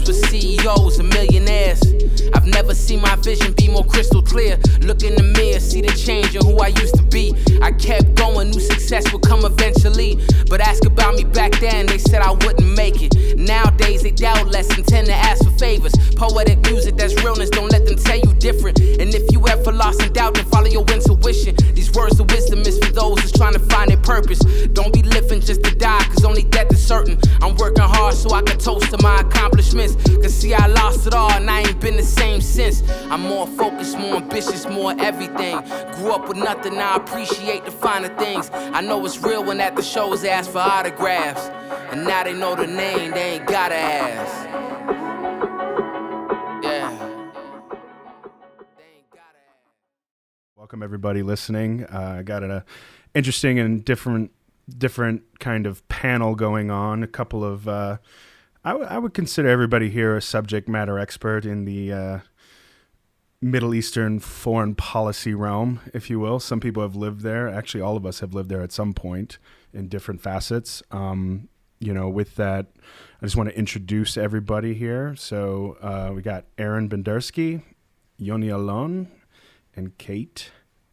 for CEOs and millionaires. I've never seen my vision be more crystal clear. Look in the mirror, see the change in who I used to be. I kept going, knew success would come eventually. But ask about me back then, they said I wouldn't make it. Nowadays they doubt less and tend to ask for favors. Poetic music, that's realness, don't let them tell you different. And if you ever lost in doubt, then follow your intuition. These words of wisdom is for those who's trying to find their purpose. Don't be living just to die, cause only death is certain. I'm working hard so I can toast to my accomplishments. Cause see, I lost it all and I ain't been the same since. I'm more focused, more ambitious, more everything. Grew up with nothing, now I appreciate the finer things. I know it's real when at the shows they ask for autographs. And now they know the name, they ain't gotta ask. Welcome everybody listening. I got an interesting and different kind of panel going on. A couple of, I would consider everybody here a subject matter expert in the Middle Eastern foreign policy realm, if you will. Some people have lived there. Actually, all of us have lived there at some point in different facets. With that, I just want to introduce everybody here. So we got Aaron Benderski, Yoni Alon, and Kate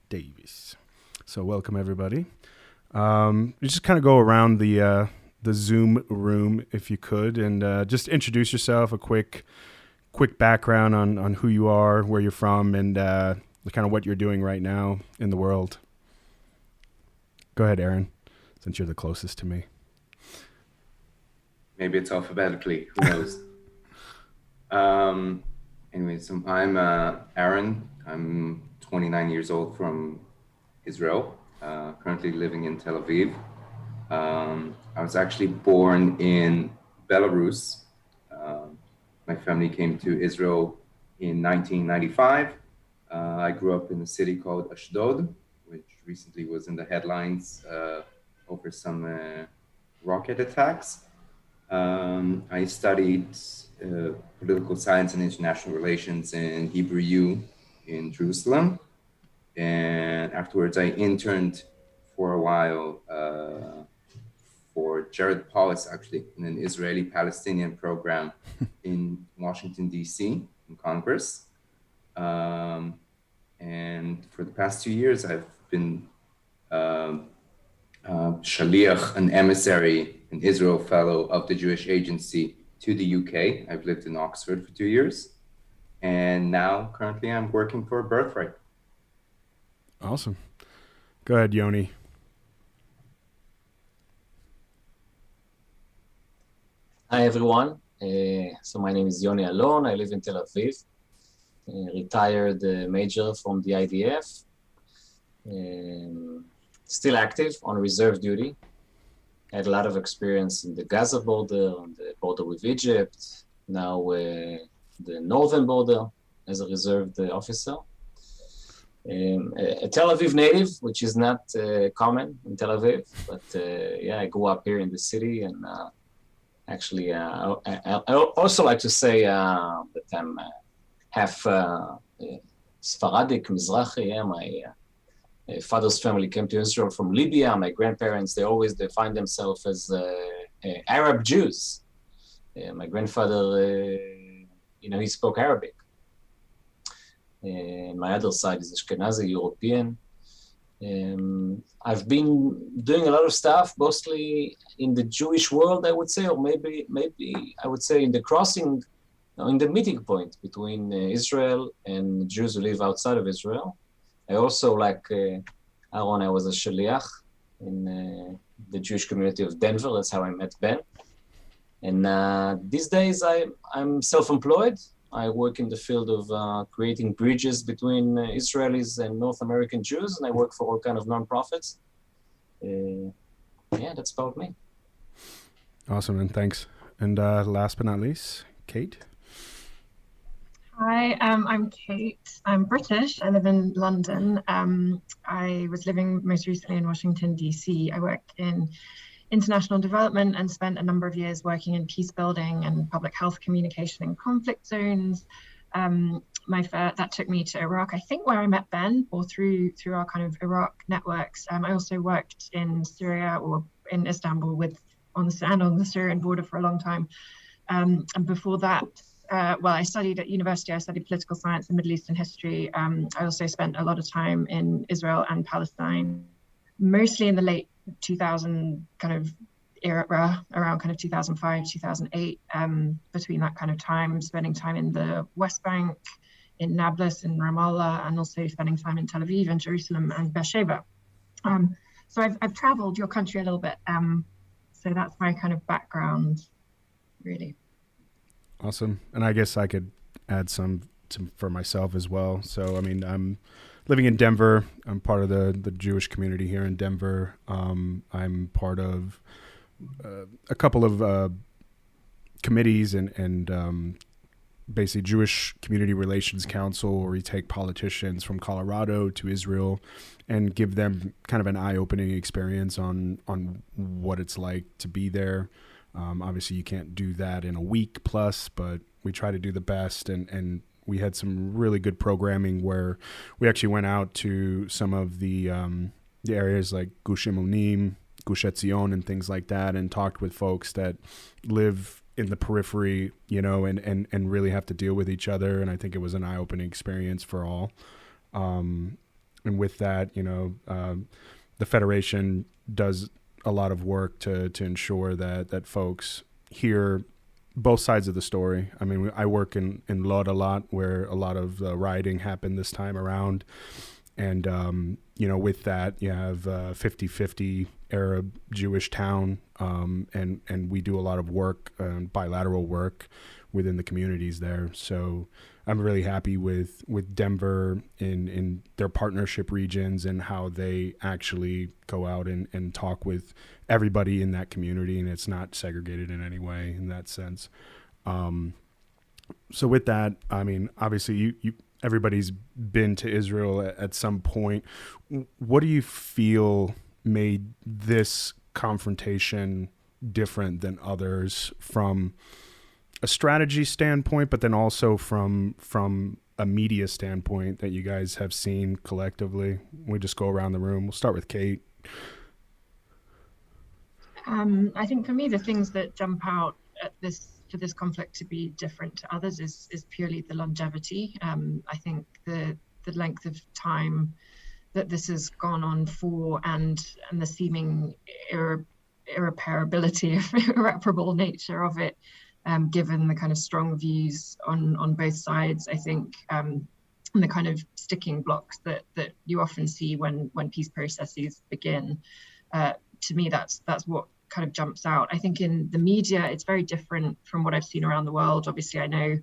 Davies. So welcome everybody. You just kind of go around the Zoom room if you could, and just introduce yourself, a quick background on who you are, where you're from, and kind of what you're doing right now in the world. Go ahead, Aaron, since you're the closest to me. Maybe it's alphabetically, who knows? Anyway, so I'm Aaron. I'm 29 years old from Israel, currently living in Tel Aviv. I was actually born in Belarus. My family came to Israel in 1995. I grew up in a city called Ashdod, which recently was in the headlines over some rocket attacks. I studied political science and international relations in Hebrew U in Jerusalem. And afterwards, I interned for a while for Jared Polis, actually, in an Israeli-Palestinian program in Washington, D.C., in Congress. And for the past 2 years, I've been shaliach, an emissary, an Israel fellow of the Jewish Agency to the UK. I've lived in Oxford for 2 years. And now, currently, I'm working for Birthright. Awesome. Go ahead, Yoni. Hi, everyone. So my name is Yoni Alon. I live in Tel Aviv. Retired major from the IDF. Still active on reserve duty. Had a lot of experience in the Gaza border, on the border with Egypt, now the northern border as a reserved officer. A Tel Aviv native, which is not common in Tel Aviv, but I grew up here in the city, and actually, I also like to say that I'm half Sephardic, Mizrahi. My father's family came to Israel from Libya. My grandparents, they always define themselves as Arab Jews. My grandfather, he spoke Arabic. My other side is Ashkenazi, European. I've been doing a lot of stuff, mostly in the Jewish world, I would say, or maybe I would say in the crossing, in the meeting point between Israel and Jews who live outside of Israel. I also, like Aaron, I was a shaliach in the Jewish community of Denver. That's how I met Ben. And these days I'm self-employed. I work in the field of creating bridges between Israelis and North American Jews, and I work for all kind of nonprofits. That's about me. Awesome, and thanks. And last but not least, Kate. Hi, I'm Kate. I'm British. I live in London. I was living most recently in Washington, D.C. I work in international development and spent a number of years working in peace building and public health communication in conflict zones. That took me to Iraq, I think, where I met Ben, or through our kind of Iraq networks. I also worked in Syria, or in Istanbul, on the Syrian border for a long time. And before that, well, I studied at university. I studied political science and Middle Eastern history. I also spent a lot of time in Israel and Palestine, mostly in the late 2000 kind of era, around kind of 2005, 2008. Between that kind of time, spending time in the West Bank, in Nablus, in Ramallah, and also spending time in Tel Aviv and Jerusalem and Beersheba. So I've traveled your country a little bit. So that's my kind of background, really. Awesome. And I guess I could add some for myself as well. So, I mean, I'm living in Denver. I'm part of the Jewish community here in Denver. I'm part of a couple of committees and basically Jewish Community Relations Council, where we take politicians from Colorado to Israel and give them kind of an eye-opening experience on what it's like to be there. Obviously, you can't do that in a week plus, but we try to do the best. And we had some really good programming where we actually went out to some of the areas like Gush Emunim, Gush Etzion, and things like that, and talked with folks that live in the periphery, you know, and really have to deal with each other. And I think it was an eye-opening experience for all. And with that, you know, the Federation does a lot of work to ensure that folks hear both sides of the story. I mean, I work in Lod a lot, where a lot of rioting happened this time around. And, you know, with that, you have 50-50 Arab Jewish town. And we do a lot of work, bilateral work within the communities there. So I'm really happy with Denver in their partnership regions and how they actually go out and talk with everybody in that community, and it's not segregated in any way in that sense. So with that, I mean, obviously everybody's been to Israel at some point. What do you feel made this confrontation different than others from a strategy standpoint, but then also from a media standpoint that you guys have seen collectively? We just go around the room. We'll start with Kate. I think for me, the things that jump out at for this conflict to be different to others is purely the longevity. I think the length of time that this has gone on for, and the seeming irreparability, irreparable nature of it, given the kind of strong views on both sides, I think, and the kind of sticking blocks that you often see when peace processes begin. To me, that's what kind of jumps out. I think in the media, it's very different from what I've seen around the world. Obviously, I know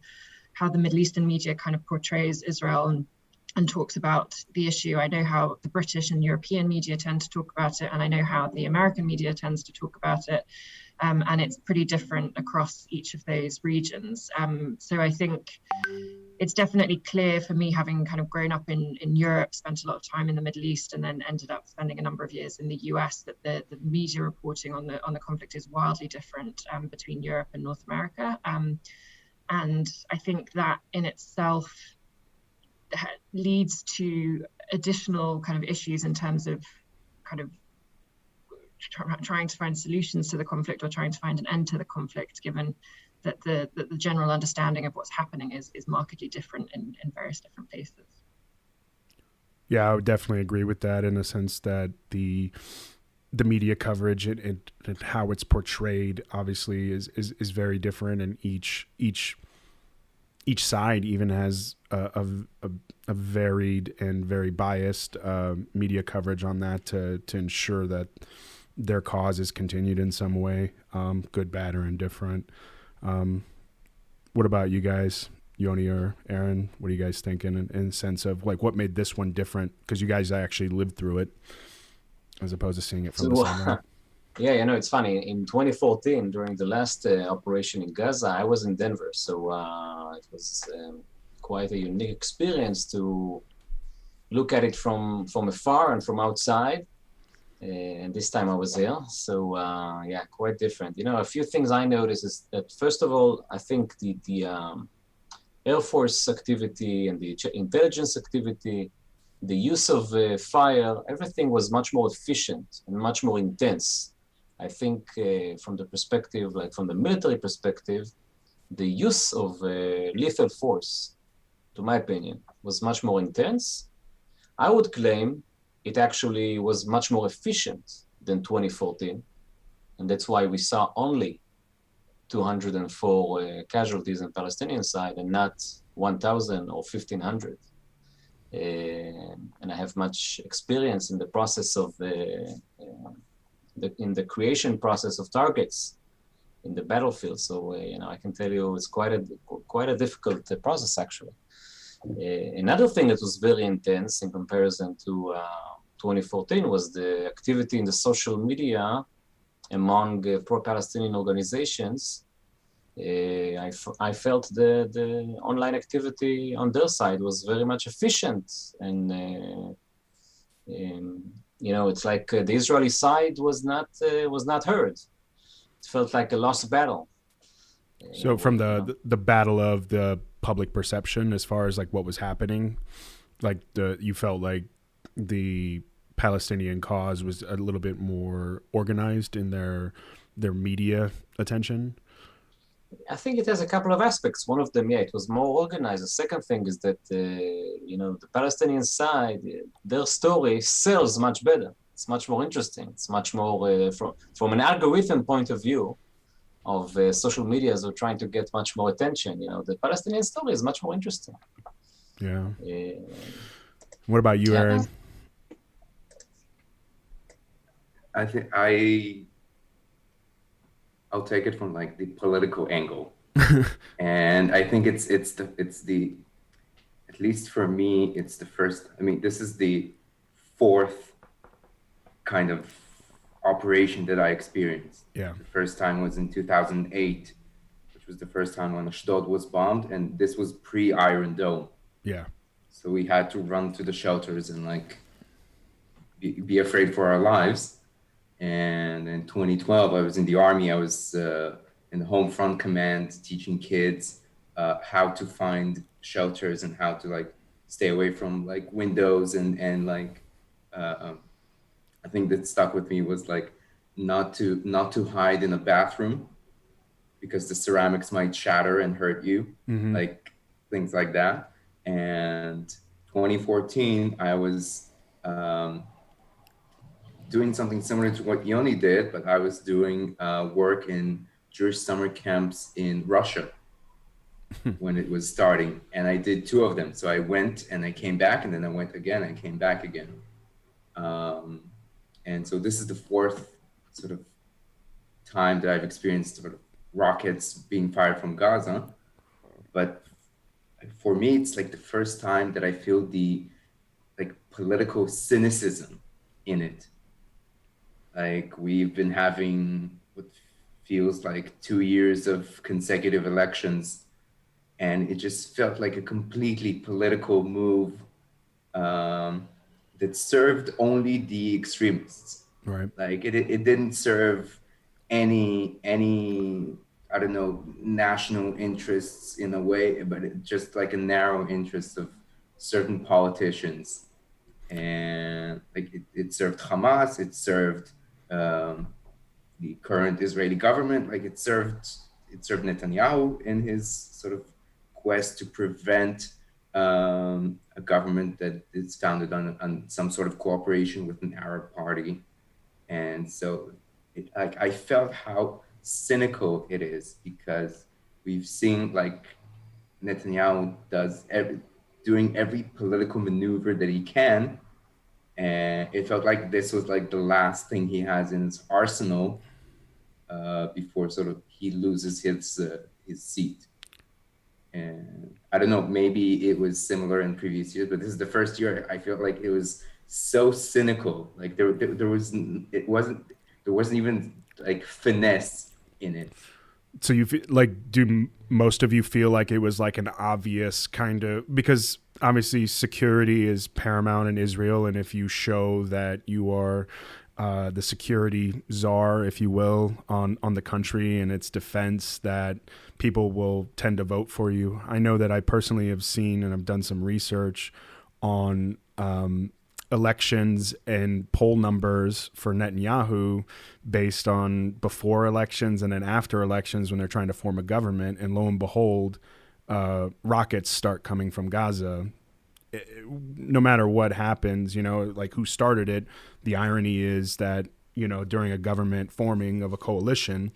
how the Middle Eastern media kind of portrays Israel and talks about the issue. I know how the British and European media tend to talk about it, and I know how the American media tends to talk about it. And it's pretty different across each of those regions. So I think it's definitely clear for me, having kind of grown up in Europe, spent a lot of time in the Middle East, and then ended up spending a number of years in the US, that the media reporting on the conflict is wildly different between Europe and North America. And I think that in itself leads to additional kind of issues in terms of kind of trying to find solutions to the conflict, or trying to find an end to the conflict, given that the general understanding of what's happening is markedly different in various different places. Yeah, I would definitely agree with that, in the sense that the media coverage and how it's portrayed obviously is very different, and each side even has a varied and very biased media coverage on that to ensure that their cause is continued in some way, good, bad, or indifferent. What about you guys, Yoni or Aaron? What are you guys thinking in the sense of like what made this one different? Because you guys actually lived through it, as opposed to seeing it from the sideline. Yeah, you know, it's funny. In 2014, during the last operation in Gaza, I was in Denver, so it was quite a unique experience to look at it from afar and from outside. And this time I was there, so yeah, quite different. You know, a few things I noticed is that, first of all, I think the Air Force activity and the intelligence activity, the use of fire, everything was much more efficient and much more intense. I think from the perspective, like from the military perspective, the use of lethal force, to my opinion, was much more intense. I would claim it actually was much more efficient than 2014. And that's why we saw only 204 casualties on the Palestinian side and not 1,000 or 1,500. And I have much experience in the process of in the creation process of targets in the battlefield. So I can tell you it's quite a difficult process actually. Another thing that was very intense in comparison to 2014 was the activity in the social media among pro-Palestinian organizations. I felt the online activity on their side was very much efficient, and it's like the Israeli side was not heard. It felt like a lost battle. So from the battle of the public perception, as far as like what was happening, like you felt like the Palestinian cause was a little bit more organized in their media attention. I think it has a couple of aspects. One of them, it was more organized. The second thing is that the Palestinian side, their story sells much better. It's much more interesting. It's much more from an algorithm point of view of social media, so trying to get much more attention. The Palestinian story is much more interesting. Yeah. What about you, Aaron? I think I'll take it from like the political angle, and I think it's the at least for me it's the first. I mean, this is the fourth kind of operation that I experienced. Yeah. The first time was in 2008, which was the first time when Ashdod was bombed, and this was pre-Iron Dome. Yeah. So we had to run to the shelters and like be afraid for our lives. And in 2012, I was in the army. I was in the Home Front Command teaching kids how to find shelters and how to like stay away from like windows and like I think that stuck with me was like not to hide in a bathroom because the ceramics might shatter and hurt you, like things like that. And 2014, I was doing something similar to what Yoni did, but I was doing work in Jewish summer camps in Russia when it was starting. And I did 2 of them. So I went and I came back, and then I went again and came back again. And so this is the 4th sort of time that I've experienced sort of rockets being fired from Gaza. But for me, it's like the first time that I feel the like political cynicism in it. Like we've been having what feels like 2 years of consecutive elections, and it just felt like a completely political move that served only the extremists. Right. Like it didn't serve any I don't know, national interests in a way, but it just like a narrow interest of certain politicians. And like it served Hamas, it served the current Israeli government, like it served Netanyahu in his sort of quest to prevent a government that is founded on some sort of cooperation with an Arab party. And so I felt how cynical it is, because we've seen like Netanyahu doing every political maneuver that he can, and it felt like this was like the last thing he has in his arsenal before sort of he loses his seat. And I don't know, maybe it was similar in previous years, but this is the first year I feel like it was so cynical. Like there wasn't even like finesse in it. So you feel like, do most of you feel like it was like an obvious kind of, because obviously security is paramount in Israel, and if you show that you are the security czar, if you will, on the country and its defense, that people will tend to vote for you. I know that I personally have seen, and I've done some research on elections and poll numbers for Netanyahu based on before elections and then after elections when they're trying to form a government. And lo and behold, rockets start coming from Gaza. No matter what happens, like who started it, the irony is that, during a government forming of a coalition,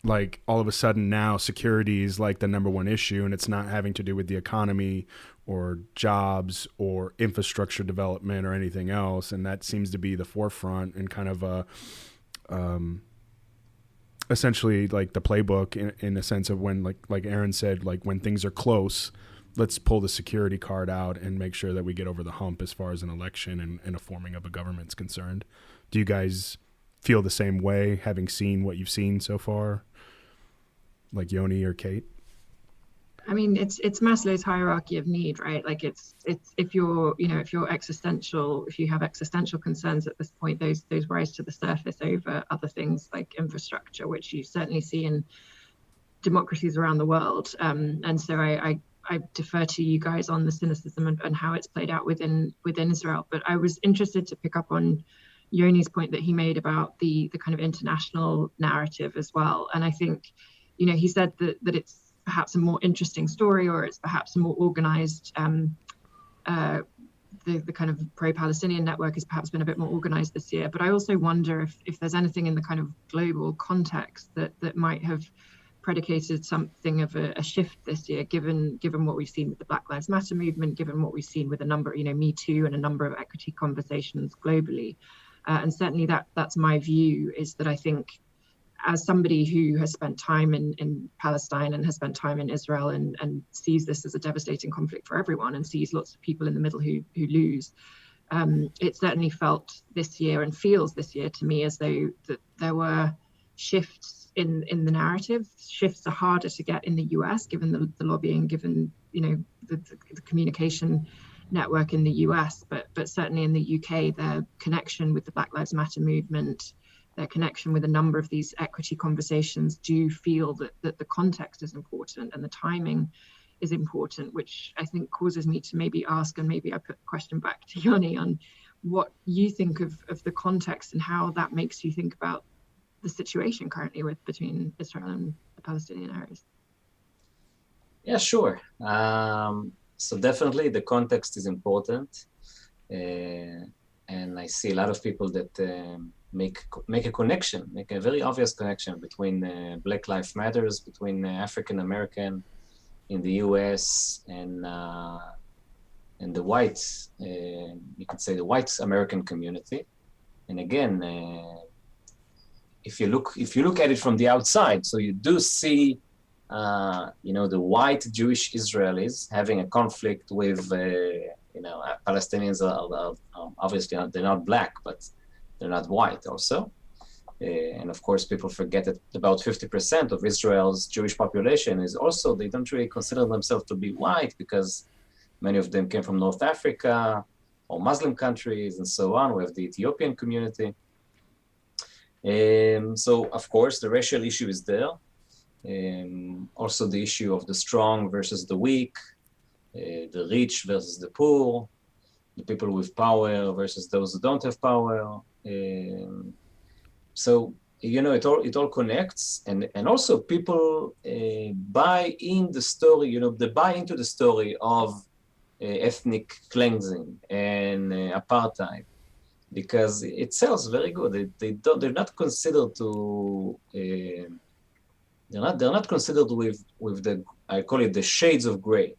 like all of a sudden now security is like the number one issue, and it's not having to do with the economy or jobs or infrastructure development or anything else. And that seems to be the forefront and kind of essentially like the playbook in a sense of when, like Aaron said, like when things are close, let's pull the security card out and make sure that we get over the hump as far as an election and a forming of a government's concerned. Do you guys feel the same way, having seen what you've seen so far, like Yoni or Kate? I mean, it's Maslow's hierarchy of need, right? Like it's if you have existential concerns at this point, those rise to the surface over other things like infrastructure, which you certainly see in democracies around the world. And so I defer to you guys on the cynicism and how it's played out within Israel. But I was interested to pick up on Yoni's point that he made about the kind of international narrative as well. And I think, he said that it's perhaps a more interesting story, or it's perhaps a more organized, the kind of pro-Palestinian network has perhaps been a bit more organized this year. But I also wonder if there's anything in the kind of global context that might have predicated something of a shift this year, given what we've seen with the Black Lives Matter movement, given what we've seen with a number, Me Too and a number of equity conversations globally. And certainly that's my view, is that I think as somebody who has spent time in Palestine and has spent time in Israel and sees this as a devastating conflict for everyone and sees lots of people in the middle who lose, it certainly felt this year and feels this year to me as though that there were shifts in the narrative. Shifts are harder to get in the US, given the lobbying, given the communication network in the US, but certainly in the UK, their connection with the Black Lives Matter movement, their connection with a number of these equity conversations do feel that the context is important and the timing is important, which I think causes me to maybe ask, and maybe I put the question back to Yoni, on what you think of the context and how that makes you think about the situation currently between Israel and the Palestinian areas. Yeah, sure. So definitely the context is important. And I see a lot of people that make a very obvious connection between Black Lives Matters, between African American in the US and the white, you could say the white American community. And again, if you look at it from the outside, so you do see the white Jewish Israelis having a conflict with, Palestinians are obviously they're not black, but they're not white also. And of course, people forget that about 50% of Israel's Jewish population is also, they don't really consider themselves to be white because many of them came from North Africa or Muslim countries and so on. We have the Ethiopian community. So of course, the racial issue is there. Also the issue of the strong versus the weak, the rich versus the poor, the people with power versus those who don't have power. So it all connects, and also people buy in the story. They buy into the story of ethnic cleansing and apartheid because it sells very good. They're not considered to. They're not considered with the, I call it the shades of gray.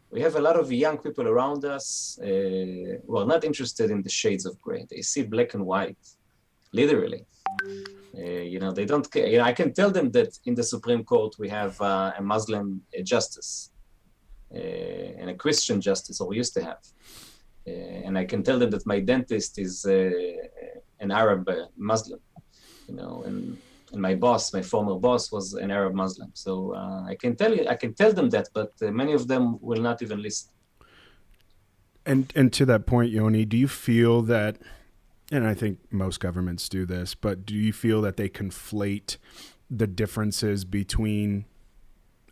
We have a lot of young people around us who are not interested in the shades of gray. They see black and white, literally. They don't care. I can tell them that in the Supreme Court we have a Muslim justice and a Christian justice, or we used to have. And I can tell them that my dentist is an Arab Muslim, and my former boss was an Arab Muslim. So I can tell them that, but many of them will not even listen. And to that point, Yoni, do you feel that, and I think most governments do this, but do you feel that they conflate the differences between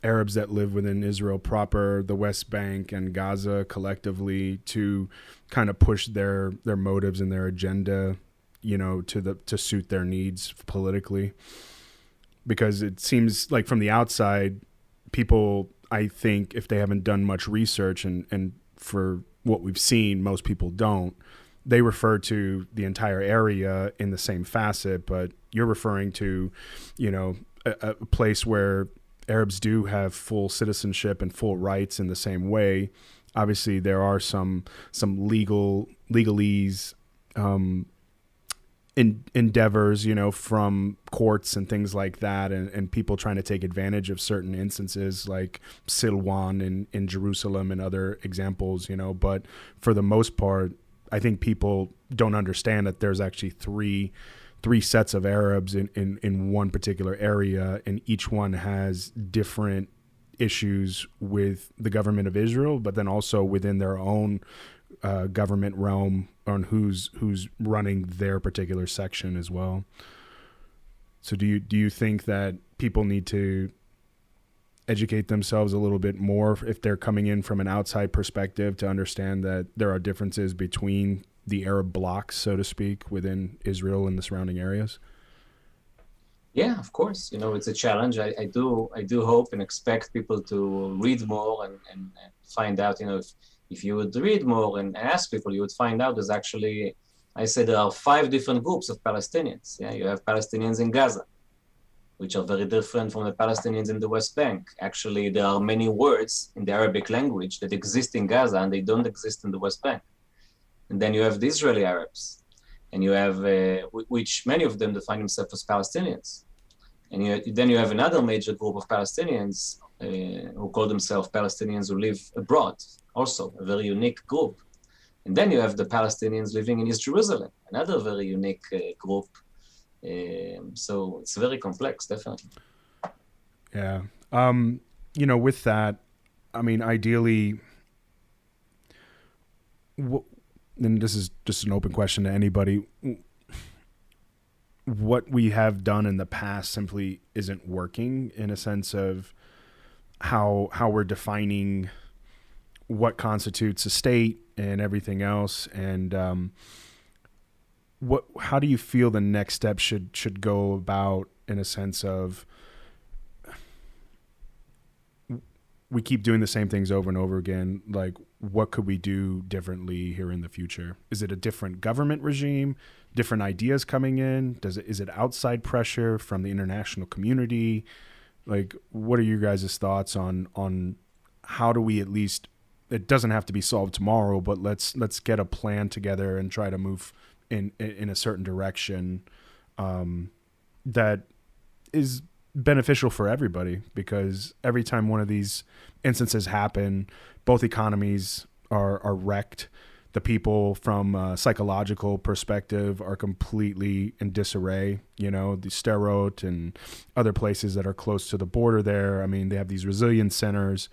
Arabs that live within Israel proper, the West Bank and Gaza collectively, to kind of push their motives and their agenda, to suit their needs politically. Because it seems like from the outside, people, I think, if they haven't done much research, and for what we've seen, most people don't, they refer to the entire area in the same facet, but you're referring to, a place where Arabs do have full citizenship and full rights in the same way. Obviously, there are some legalese endeavors, from courts and things like that, and people trying to take advantage of certain instances like Silwan in Jerusalem and other examples, but for the most part, I think people don't understand that there's actually three sets of Arabs in one particular area, and each one has different issues with the government of Israel, but then also within their own government realm on who's running their particular section as well. So do you think that people need to educate themselves a little bit more if they're coming in from an outside perspective to understand that there are differences between the Arab blocs, so to speak, within Israel and the surrounding areas? Yeah, of course. It's a challenge. I do hope and expect people to read more and find out, if you would read more and ask people, you would find out there's actually, I said there are 5 different groups of Palestinians. Yeah, you have Palestinians in Gaza, which are very different from the Palestinians in the West Bank. Actually, there are many words in the Arabic language that exist in Gaza and they don't exist in the West Bank. And then you have the Israeli Arabs, and you have, which many of them define themselves as Palestinians. And then you have another major group of Palestinians who call themselves Palestinians who live abroad, also a very unique group. And then you have the Palestinians living in East Jerusalem, another very unique group. So it's very complex, definitely. Yeah. With that, I mean, ideally, and this is just an open question to anybody, what we have done in the past simply isn't working, in a sense of how we're defining what constitutes a state and everything else. And how do you feel the next step should go about, in a sense of, we keep doing the same things over and over again, like, what could we do differently here in the future? Is it a different government regime, different ideas coming in? Is it outside pressure from the international community? Like, what are your guys' thoughts on how do we, at least, it doesn't have to be solved tomorrow, but let's get a plan together and try to move in a certain direction that is beneficial for everybody, because every time one of these instances happen, both economies are wrecked. The people from a psychological perspective are completely in disarray. The Sderot and other places that are close to the border there, I mean, they have these resilience centers,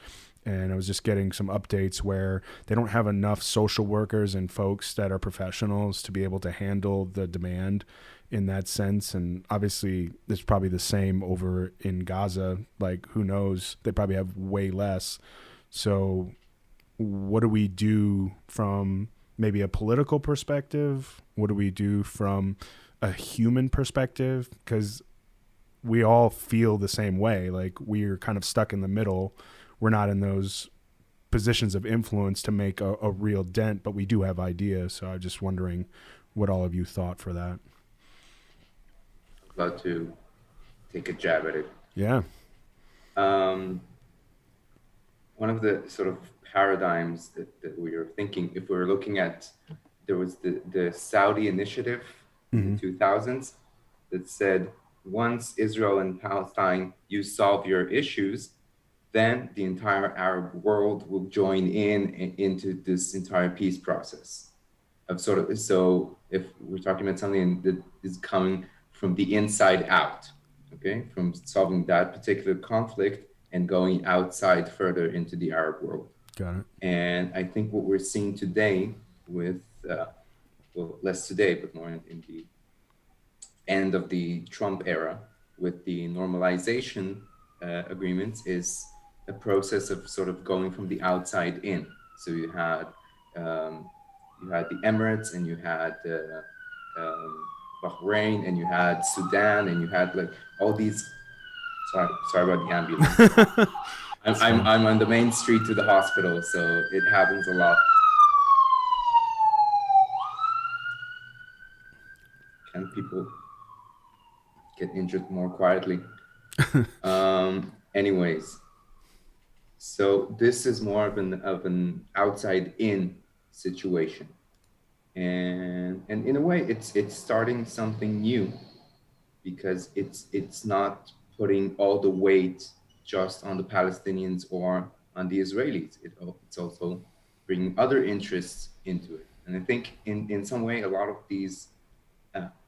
and I was just getting some updates where they don't have enough social workers and folks that are professionals to be able to handle the demand in that sense. And obviously it's probably the same over in Gaza. Like, who knows? They probably have way less. So what do we do from maybe a political perspective? What do we do from a human perspective? Because we all feel the same way. Like, we're kind of stuck in the middle. We're not in those positions of influence to make a real dent, but we do have ideas. So I'm just wondering what all of you thought for that. I'd love to take a jab at it. Yeah. One of the sort of paradigms that we are thinking, if we're looking at, there was the Saudi initiative in the 2000s that said, once Israel and Palestine, you solve your issues, then the entire Arab world will join into this entire peace process. So if we're talking about something that is coming from the inside out, okay, from solving that particular conflict and going outside further into the Arab world. Got it. And I think what we're seeing today with, well, less today, but more in the end of the Trump era with the normalization agreements is a process of sort of going from the outside in. So you had the Emirates, and you had Bahrain, and you had Sudan, and you had like all these. Sorry about the ambulance. I'm on the main street to the hospital, so it happens a lot. Can people get injured more quietly? Anyways, so this is more of an outside in situation, and in a way, it's starting something new, because it's not putting all the weight just on the Palestinians or on the Israelis. It's also bringing other interests into it. And I think in some way, a lot of these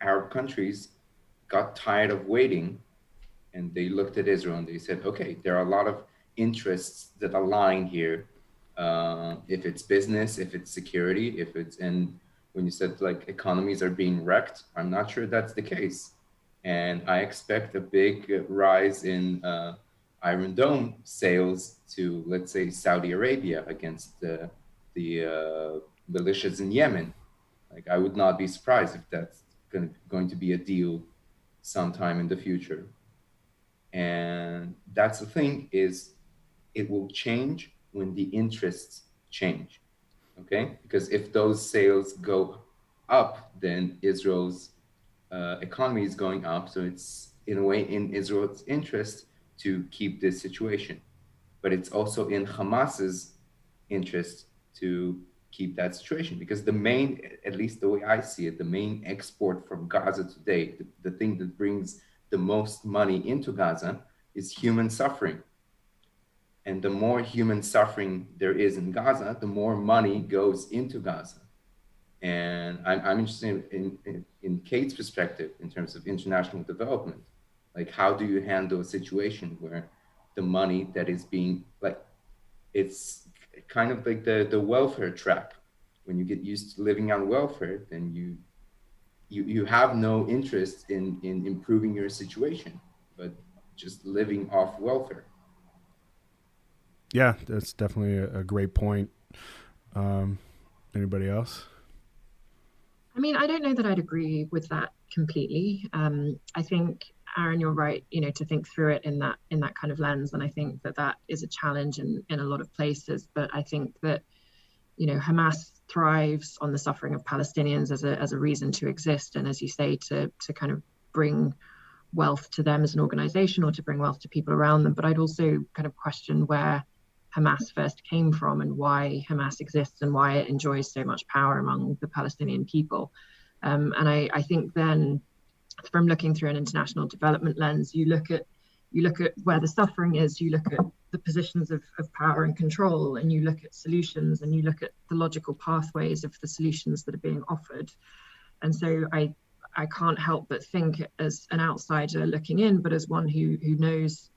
Arab countries got tired of waiting, and they looked at Israel and they said, okay, there are a lot of interests that align here. If it's business, if it's security, and when you said like economies are being wrecked, I'm not sure that's the case. And I expect a big rise in Iron Dome sales to, let's say, Saudi Arabia against the militias in Yemen. Like, I would not be surprised if that's going to be a deal sometime in the future. And that's the thing, is it will change when the interests change, okay? Because if those sales go up, then Israel's economy is going up. So it's in a way in Israel's interest to keep this situation. But it's also in Hamas's interest to keep that situation, because the main, at least the way I see it, the main export from Gaza today, the thing that brings the most money into Gaza is human suffering. And the more human suffering there is in Gaza, the more money goes into Gaza. And I'm interested in Kate's perspective in terms of international development. Like, how do you handle a situation where the money that is being, like, it's kind of like the welfare trap. When you get used to living on welfare, then you have no interest in improving your situation, but just living off welfare. Yeah, that's definitely a great point. Anybody else? I mean, I don't know that I'd agree with that completely. I think, Aaron, you're right, to think through it in that kind of lens. And I think that is a challenge in a lot of places. But I think that, Hamas thrives on the suffering of Palestinians as a reason to exist. And as you say, to kind of bring wealth to them as an organization, or to bring wealth to people around them. But I'd also kind of question where Hamas first came from, and why Hamas exists, and why it enjoys so much power among the Palestinian people. And I think then, from looking through an international development lens, you look at where the suffering is, you look at the positions of power and control, and you look at solutions, and you look at the logical pathways of the solutions that are being offered. And so I can't help but think, as an outsider looking in, but as one who knows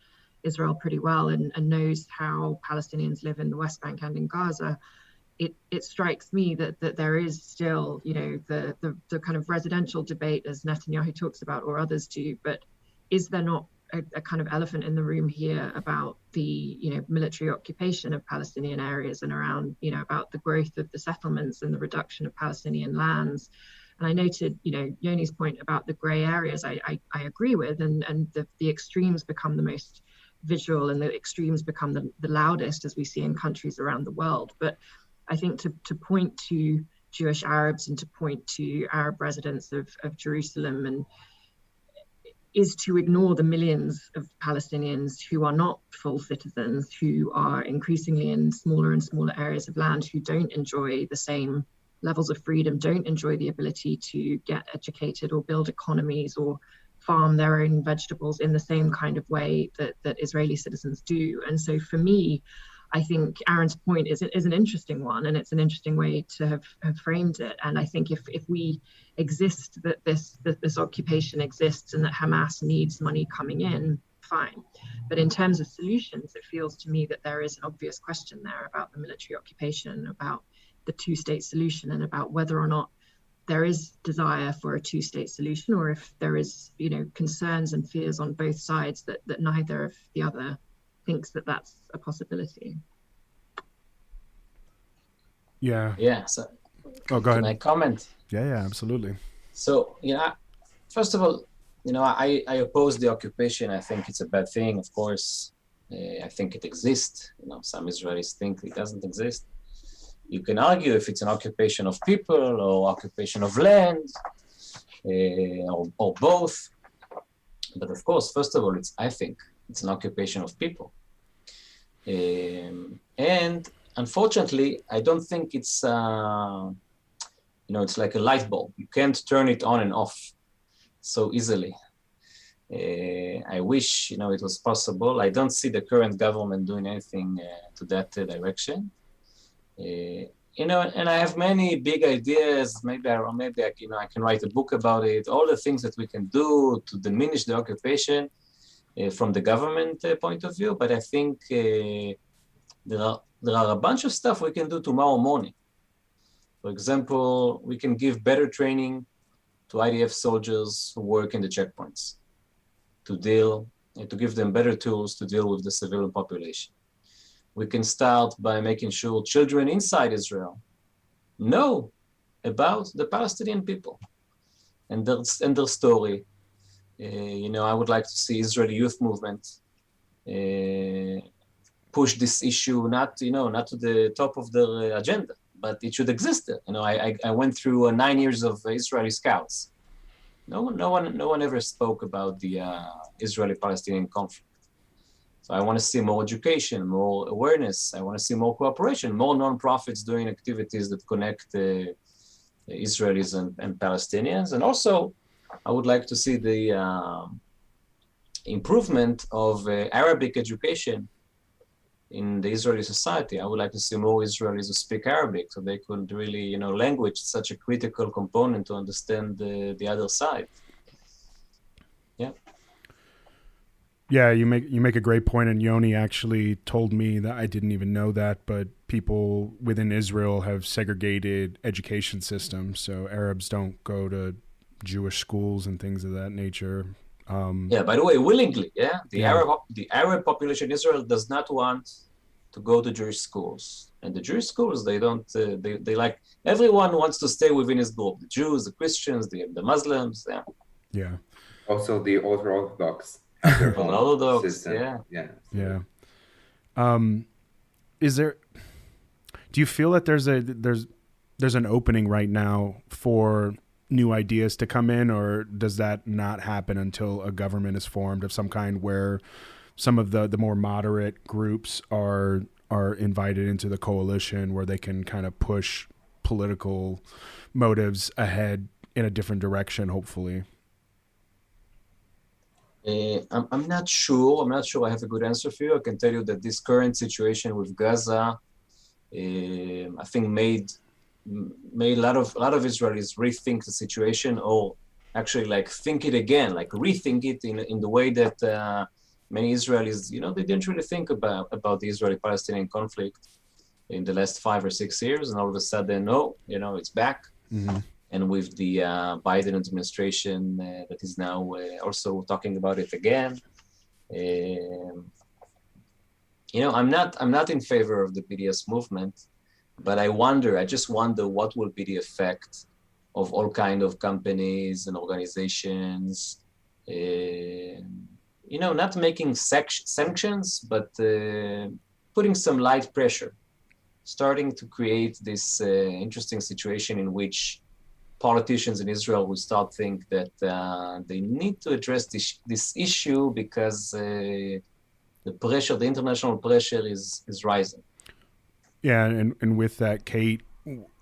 Israel pretty well and knows how Palestinians live in the West Bank and in Gaza, it strikes me that there is still, the kind of residential debate, as Netanyahu talks about, or others do, but is there not a kind of elephant in the room here about the, military occupation of Palestinian areas, and around, about the growth of the settlements and the reduction of Palestinian lands? And I noted, Yoni's point about the gray areas, I agree with, and the extremes become the most visual, and the extremes become the loudest, as we see in countries around the world. But I think to point to Jewish Arabs, and to point to Arab residents of Jerusalem, and is to ignore the millions of Palestinians who are not full citizens, who are increasingly in smaller and smaller areas of land, who don't enjoy the same levels of freedom, don't enjoy the ability to get educated or build economies or farm their own vegetables in the same kind of way that Israeli citizens do. And so for me, I think Aaron's point is an interesting one, and it's an interesting way to have framed it. And I think if we exist, that this occupation exists, and that Hamas needs money coming in, fine. But in terms of solutions, it feels to me that there is an obvious question there about the military occupation, about the two-state solution, and about whether or not there is desire for a two-state solution, or if there is, concerns and fears on both sides that neither of the other thinks that that's a possibility. Yeah. Yeah. So, Oh, go ahead. can I comment? Yeah, absolutely. So, first of all, I oppose the occupation. I think it's a bad thing. Of course, I think it exists. Some Israelis think it doesn't exist. You can argue if it's an occupation of people or occupation of land, or both. But of course, first of all, I think it's an occupation of people. And unfortunately, I don't think it's, it's like a light bulb. You can't turn it on and off so easily. I wish, it was possible. I don't see the current government doing anything to that direction. And I have many big ideas. Maybe I can write a book about it. All the things that we can do to diminish the occupation from the government point of view. But I think there are a bunch of stuff we can do tomorrow morning. For example, we can give better training to IDF soldiers who work in the checkpoints to give them better tools to deal with the civilian population. We can start by making sure children inside Israel know about the Palestinian people and their story. I would like to see Israeli youth movement push this issue not to the top of their agenda, but it should exist. I went through 9 years of Israeli scouts. No one ever spoke about the Israeli-Palestinian conflict. So I want to see more education, more awareness. I want to see more cooperation, more non-profits doing activities that connect Israelis and Palestinians. And also, I would like to see the improvement of Arabic education in the Israeli society. I would like to see more Israelis who speak Arabic, so they could really, language is such a critical component to understand the other side. Yeah. Yeah, you make a great point, and Yoni actually told me that I didn't even know that, but people within Israel have segregated education systems, so Arabs don't go to Jewish schools and things of that nature. By the way, willingly, the Arab population in Israel does not want to go to Jewish schools, and the Jewish schools they don't they like everyone wants to stay within his group: the Jews, the Christians, the Muslims. Yeah. Also, the Orthodox. System. Yeah. Do you feel that there's an opening right now for new ideas to come in, or does that not happen until a government is formed of some kind where some of the more moderate groups are invited into the coalition where they can kind of push political motives ahead in a different direction, hopefully? I'm not sure. I'm not sure I have a good answer for you. I can tell you that this current situation with Gaza, I think made a lot of Israelis rethink the situation, or actually think it again, rethink it in the way that many Israelis, they didn't really think about the Israeli-Palestinian conflict in the last 5 or 6 years, and all of a sudden, it's back. Mm-hmm. And with the Biden administration that is now also talking about it again, I'm not in favor of the BDS movement, but I just wonder what will be the effect of all kind of companies and organizations, not making sanctions, but putting some light pressure, starting to create this interesting situation in which politicians in Israel will start think that they need to address this issue because the international pressure is rising. Yeah, and with that, Kate,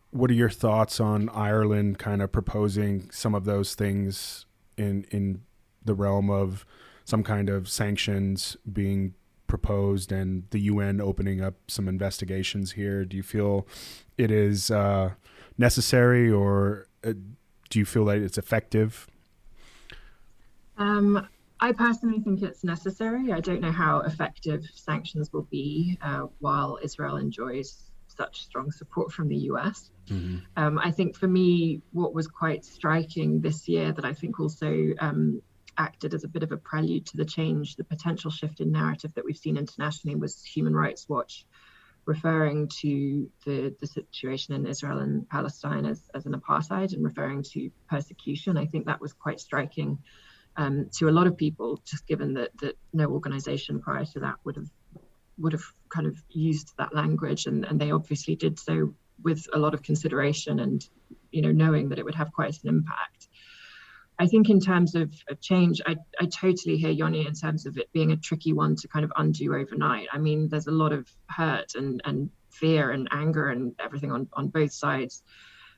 what are your thoughts on Ireland kind of proposing some of those things in the realm of some kind of sanctions being proposed and the UN opening up some investigations here? Do you feel it is necessary, or do you feel that it's effective? I personally think it's necessary. I don't know how effective sanctions will be while Israel enjoys such strong support from the US. Mm-hmm. I think for me, what was quite striking this year that I think also acted as a bit of a prelude to the change, the potential shift in narrative that we've seen internationally, was Human Rights Watch referring to the situation in Israel and Palestine as an apartheid and referring to persecution. I think that was quite striking to a lot of people, just given that no organization prior to that would have kind of used that language, and they obviously did so with a lot of consideration and, you know, knowing that it would have quite an impact. I think in terms of change, I totally hear Yoni in terms of it being a tricky one to kind of undo overnight. I mean, there's a lot of hurt and fear and anger and everything on both sides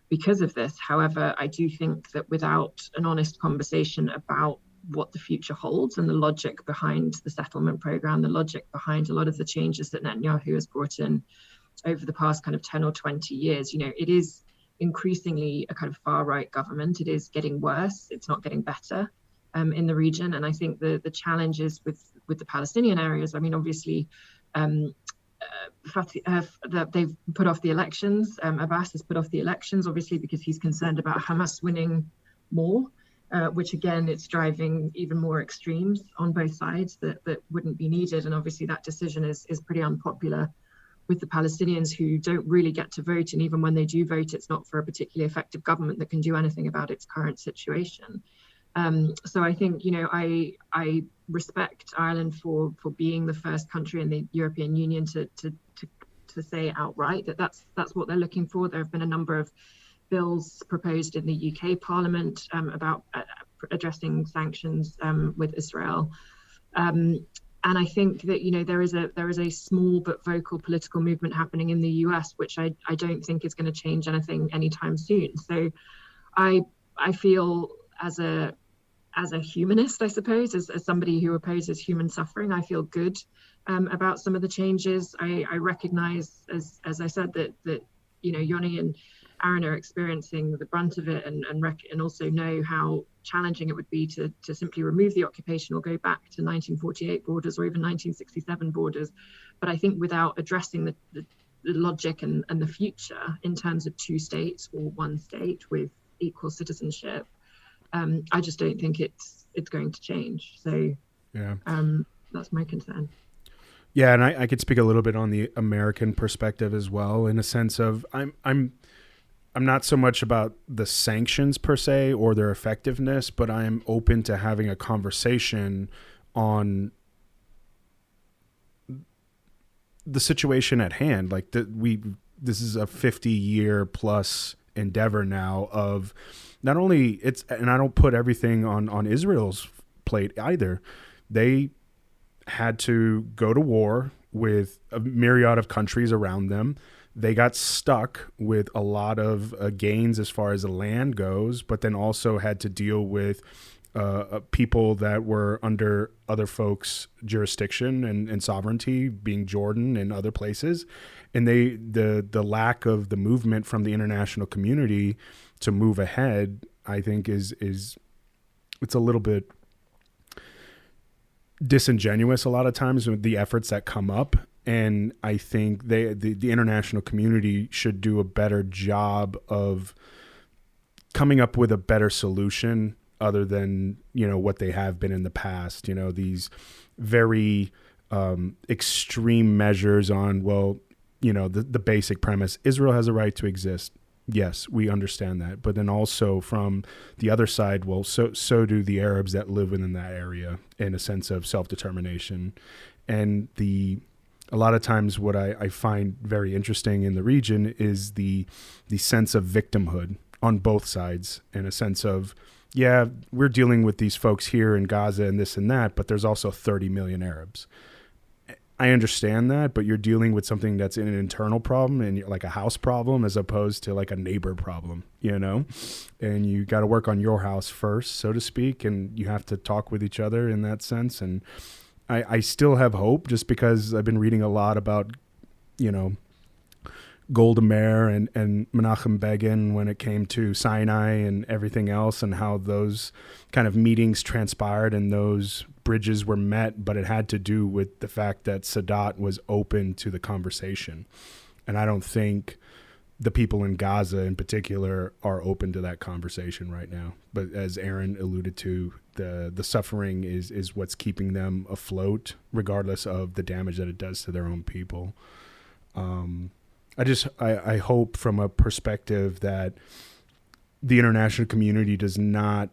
because of this. However, I do think that without an honest conversation about what the future holds and the logic behind the settlement program, the logic behind a lot of the changes that Netanyahu has brought in over the past kind of 10 or 20 years, you know, it is increasingly a kind of far-right government. It is getting worse. It's not getting better in the region. And I think the challenges with the Palestinian areas, I mean, obviously, they've put off the elections. Abbas has put off the elections, obviously, because he's concerned about Hamas winning more, which again, it's driving even more extremes on both sides that wouldn't be needed. And obviously that decision is pretty unpopular with the Palestinians, who don't really get to vote. And even when they do vote, it's not for a particularly effective government that can do anything about its current situation. So I think, you know, I respect Ireland for being the first country in the European Union to say outright that that's what they're looking for. There have been a number of bills proposed in the UK Parliament about addressing sanctions with Israel. And I think that, you know, there is a small but vocal political movement happening in the US, which I don't think is going to change anything anytime soon. So I feel as a humanist, I suppose, as somebody who opposes human suffering, I feel good about some of the changes. I recognize, as I said, that you know, Yoni and Aaron are experiencing the brunt of it, and also know how challenging it would be to simply remove the occupation or go back to 1948 borders or even 1967 borders. But I think without addressing the logic and the future in terms of two states or one state with equal citizenship, I just don't think it's going to change. So yeah, that's my concern. Yeah, and I could speak a little bit on the American perspective as well, in a sense of I'm not so much about the sanctions per se or their effectiveness, but I am open to having a conversation on the situation at hand. Like this is a 50-year plus endeavor now of not only and I don't put everything on Israel's plate either. They had to go to war with a myriad of countries around them. They got stuck with a lot of gains as far as the land goes, but then also had to deal with people that were under other folks' jurisdiction and sovereignty, being Jordan and other places. And the lack of the movement from the international community to move ahead, I think is it's a little bit disingenuous a lot of times with the efforts that come up. And I think the international community should do a better job of coming up with a better solution other than, you know, what they have been in the past. You know, these very extreme measures on, well, you know, the basic premise, Israel has a right to exist. Yes, we understand that. But then also from the other side, well, so do the Arabs that live within that area in a sense of self-determination. And a lot of times what I find very interesting in the region is the sense of victimhood on both sides, in a sense of, yeah, we're dealing with these folks here in Gaza and this and that, but there's also 30 million Arabs. I understand that, but you're dealing with something that's an internal problem and like a house problem as opposed to like a neighbor problem, you know, and you got to work on your house first, so to speak. And you have to talk with each other in that sense. And I still have hope, just because I've been reading a lot about, you know, Golda Meir and Menachem Begin when it came to Sinai and everything else, and how those kind of meetings transpired and those bridges were met, but it had to do with the fact that Sadat was open to the conversation. And I don't think the people in Gaza in particular are open to that conversation right now. But as Aaron alluded to, the suffering is what's keeping them afloat, regardless of the damage that it does to their own people. I hope from a perspective that the international community does not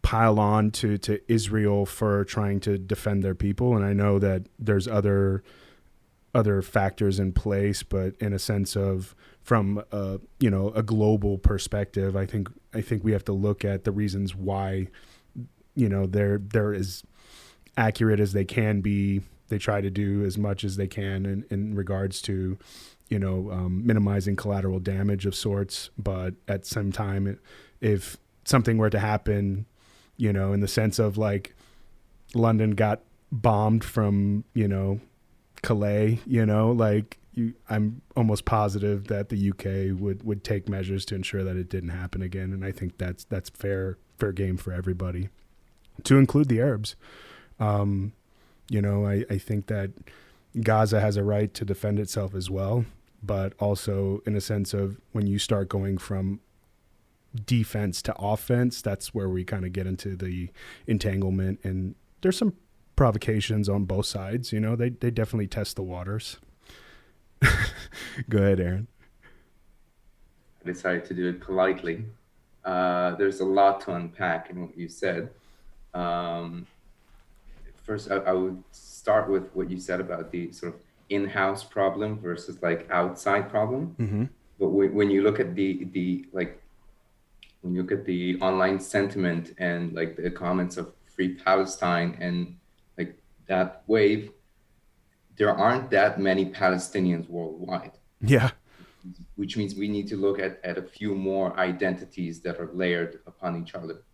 pile on to Israel for trying to defend their people. And I know that there's other factors in place, but in a sense of from a global perspective, I think we have to look at the reasons why, they're as accurate as they can be. They try to do as much as they can in regards to, minimizing collateral damage of sorts. But at some time, if something were to happen, in the sense of like London got bombed from, Calais, I'm almost positive that the UK would take measures to ensure that it didn't happen again. And I think that's fair game for everybody, to include the Arabs. I think that Gaza has a right to defend itself as well, but also in a sense of when you start going from defense to offense, that's where we kind of get into the entanglement. And there's some provocations on both sides. They definitely test the waters. Go ahead, Aaron. I decided to do it politely. There's a lot to unpack in what you said. First, I would start with what you said about the sort of in-house problem versus like outside problem. Mm-hmm. But when you look at when you look at the online sentiment and like the comments of Free Palestine and like that wave, there aren't that many Palestinians worldwide. Yeah. Which means we need to look at a few more identities that are layered upon each other,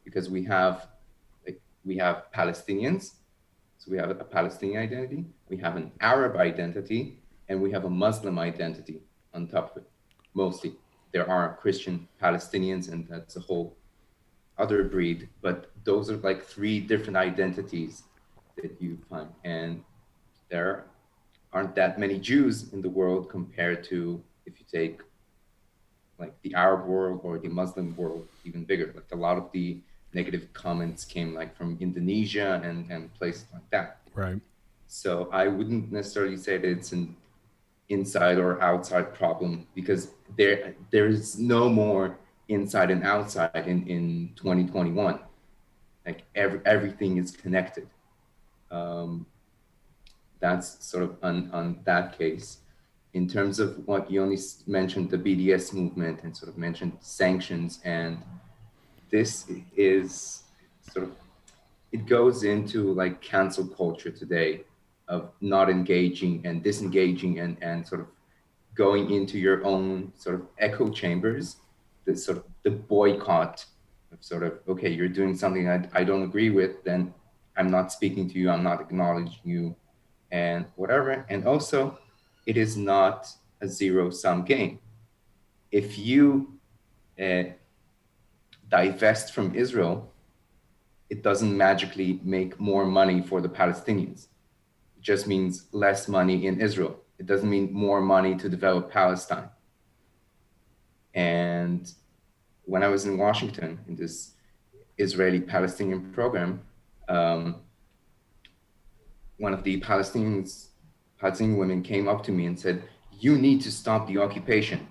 because we have Palestinians. So we have a Palestinian identity, we have an Arab identity, and we have a Muslim identity on top of it. Mostly. There are Christian Palestinians, and that's a whole other breed, but those are like three different identities that you find. And there aren't that many Jews in the world compared to if you take like the Arab world or the Muslim world, even bigger. Like a lot of the negative comments came like from Indonesia and places like that. Right. So I wouldn't necessarily say that it's an inside or outside problem, because there is no more inside and outside in 2021. Like everything is connected. That's sort of on that case. In terms of what Yoni mentioned, the BDS movement, and sort of mentioned sanctions, and this is sort of, it goes into like cancel culture today of not engaging and disengaging and sort of going into your own sort of echo chambers, the sort of the boycott of sort of, okay, you're doing something I don't agree with, then I'm not speaking to you, I'm not acknowledging you and whatever. And also, it is not a zero-sum game. If you divest from Israel, it doesn't magically make more money for the Palestinians. It just means less money in Israel. It doesn't mean more money to develop Palestine. And when I was in Washington in this Israeli-Palestinian program, one of the Palestinian women came up to me and said, "You need to stop the occupation."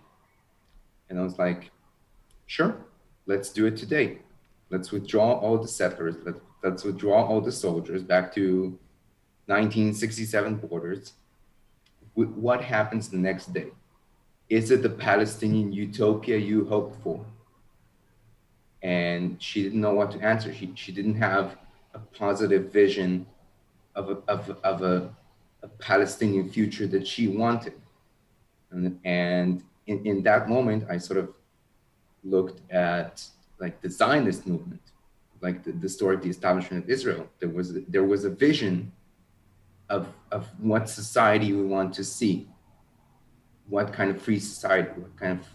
And I was like, sure, let's do it today. Let's withdraw all the settlers. Let's withdraw all the soldiers back to 1967 borders. What happens the next day? Is it the Palestinian utopia you hoped for? And she didn't know what to answer. She didn't have a positive vision of a Palestinian future that she wanted. And in that moment, I sort of looked at like the Zionist movement, like the story of the establishment of Israel. There was a vision of what society we want to see, what kind of free society, what kind of,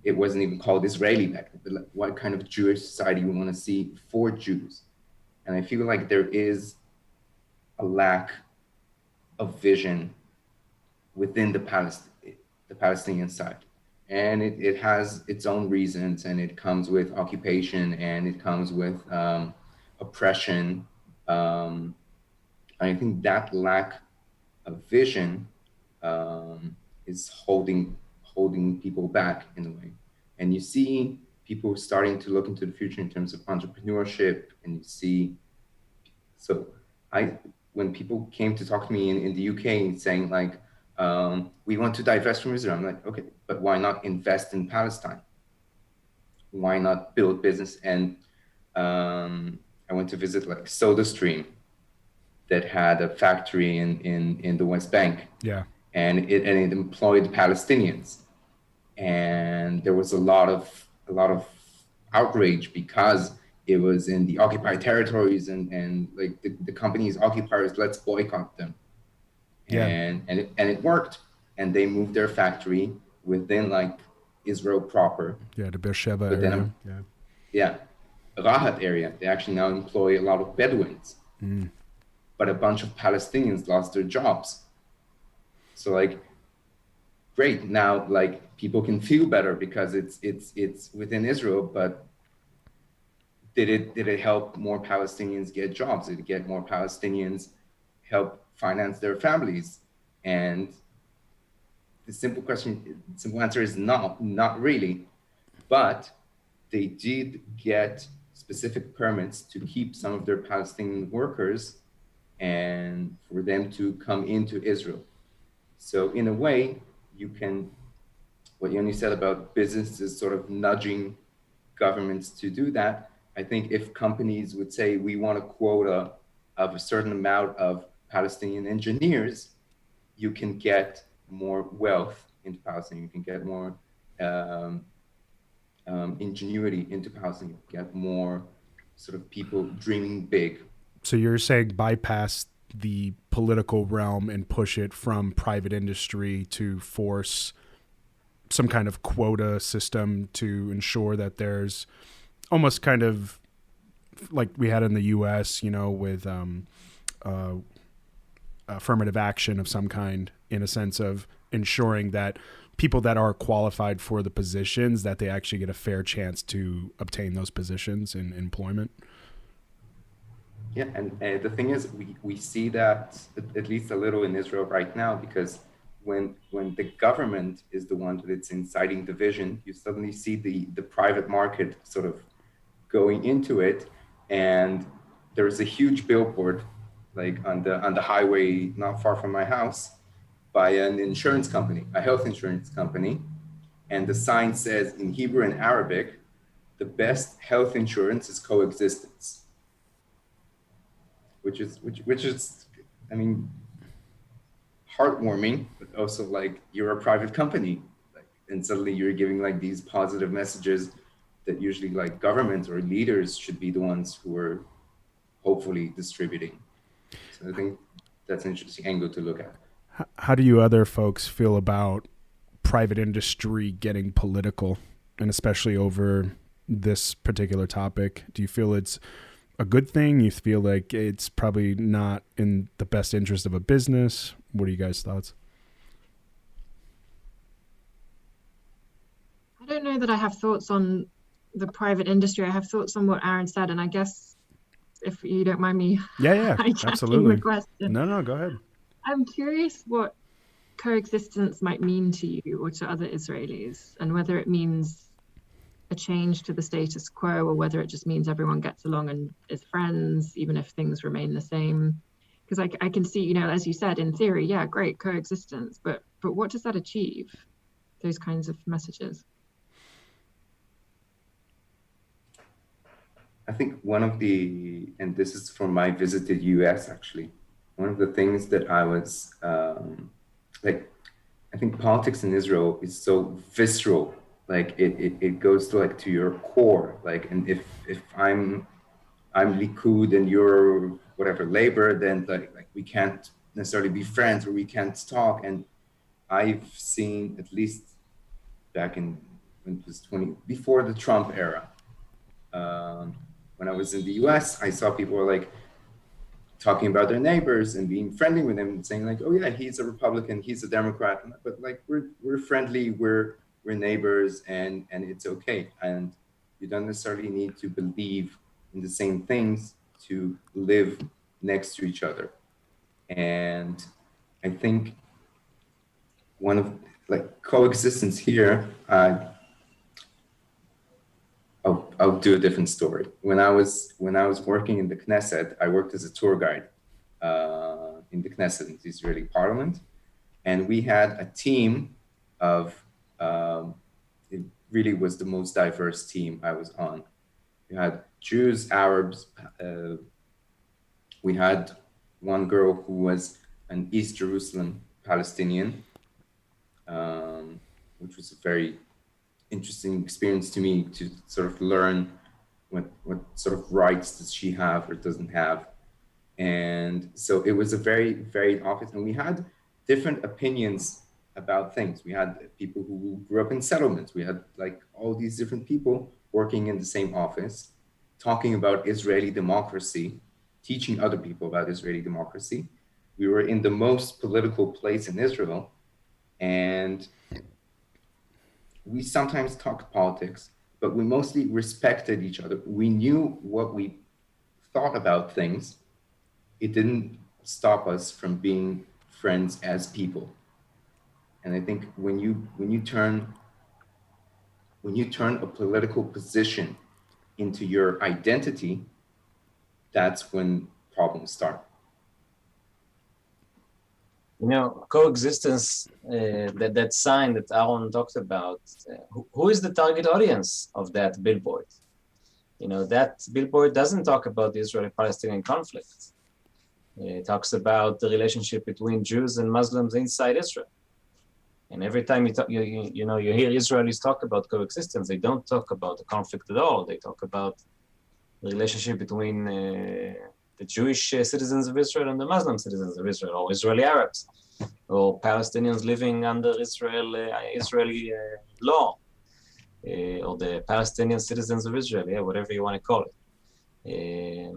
it wasn't even called Israeli back then, but what kind of Jewish society we want to see for Jews. And I feel like there is a lack of vision within the Palestinian side. And it has its own reasons, and it comes with occupation, and it comes with oppression. I think that lack of vision is holding people back in a way. And you see people starting to look into the future in terms of entrepreneurship, and you see, so when people came to talk to me in the UK saying like, we want to divest from Israel, I'm like, okay, but why not invest in Palestine? Why not build business? And I went to visit like SodaStream, that had a factory in the West Bank. Yeah. And it employed Palestinians. And there was a lot of outrage because it was in the occupied territories, and like the company's occupiers, let's boycott them. Yeah. And it worked. And they moved their factory within like Israel proper. Yeah, the Beersheba area. Yeah. Rahat area. They actually now employ a lot of Bedouins. But a bunch of Palestinians lost their jobs. So like, great, now like people can feel better because it's within Israel, but did it help more Palestinians get jobs? Did it get more Palestinians help finance their families? And the simple answer is no, not really. But they did get specific permits to keep some of their Palestinian workers and for them to come into Israel. So in a way, you can, what Yoni said about businesses sort of nudging governments to do that, I think if companies would say, we want a quota of a certain amount of Palestinian engineers, you can get more wealth into Palestine, you can get more ingenuity into Palestine, get more sort of people dreaming big. So you're saying bypass the political realm and push it from private industry to force some kind of quota system to ensure that there's almost kind of like we had in the US, you know, with affirmative action of some kind, in a sense of ensuring that people that are qualified for the positions, that they actually get a fair chance to obtain those positions in employment. Yeah, and the thing is, we see that at least a little in Israel right now, because when the government is the one that's inciting division, you suddenly see the private market sort of going into it, and there's a huge billboard, like on the highway not far from my house, by an insurance company, a health insurance company, and the sign says in Hebrew and Arabic, the best health insurance is coexistence. Which is, I mean, heartwarming, but also like you're a private company, like, and suddenly you're giving like these positive messages that usually like government or leaders should be the ones who are hopefully distributing. So I think that's an interesting angle to look at. How do you other folks feel about private industry getting political, and especially over this particular topic? Do you feel it's a good thing? You feel like it's probably not in the best interest of a business? What are you guys' thoughts? I don't know that I have thoughts on the private industry. I have thoughts on what Aaron said, and I guess if you don't mind me absolutely. the question. No, go ahead. I'm curious what coexistence might mean to you or to other Israelis, and whether it means a change to the status quo, or whether it just means everyone gets along and is friends, even if things remain the same. Because I can see, you know, as you said, in theory, yeah, great coexistence, but what does that achieve? Those kinds of messages. I think one of the, and this is from my visit to US actually, one of the things that I was like, I think politics in Israel is so visceral. Like it goes to like to your core. Like, and if I'm Likud and you're whatever Labor, then like we can't necessarily be friends, or we can't talk. And I've seen, at least back in when it was before the Trump era, when I was in the US, I saw people were like talking about their neighbors and being friendly with them and saying like, oh yeah, he's a Republican, he's a Democrat, but like we're friendly, we're neighbors, and it's okay. And you don't necessarily need to believe in the same things to live next to each other. And I think one of like coexistence here, I'll do a different story. When I was working in the Knesset, I worked as a tour guide in the Knesset, in the Israeli parliament. And we had a team of, it really was the most diverse team I was on. We had Jews, Arabs. We had one girl who was an East Jerusalem Palestinian, which was a very interesting experience to me to sort of learn what sort of rights does she have or doesn't have. And so it was a very varied office, and we had different opinions about things. We had people who grew up in settlements. We had like all these different people working in the same office, talking about Israeli democracy, teaching other people about Israeli democracy. We were in the most political place in Israel, and we sometimes talked politics, but we mostly respected each other. We knew what we thought about things. It didn't stop us from being friends as people. And I think when you turn a political position into your identity, that's when problems start. You know, coexistence, that sign that Aaron talked about, who is the target audience of that billboard? You know, that billboard doesn't talk about the Israeli-Palestinian conflict. It talks about the relationship between Jews and Muslims inside Israel. And every time you hear Israelis talk about coexistence, they don't talk about the conflict at all. They talk about the relationship between the Jewish citizens of Israel and the Muslim citizens of Israel, or Israeli Arabs, or Palestinians living under Israeli law, or the Palestinian citizens of Israel, whatever you want to call it.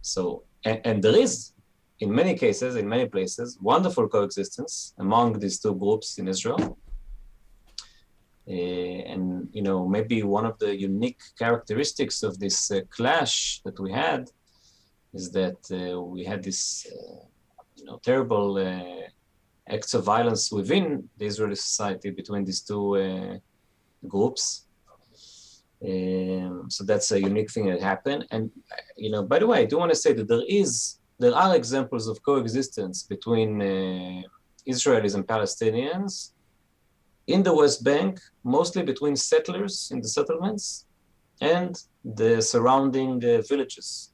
So there is, in many cases, in many places, wonderful coexistence among these two groups in Israel. And you know, maybe one of the unique characteristics of this clash that we had is that we had this terrible acts of violence within the Israeli society between these two groups. So that's a unique thing that happened. And by the way, I do want to say that there are examples of coexistence between Israelis and Palestinians in the West Bank, mostly between settlers in the settlements and the surrounding villages.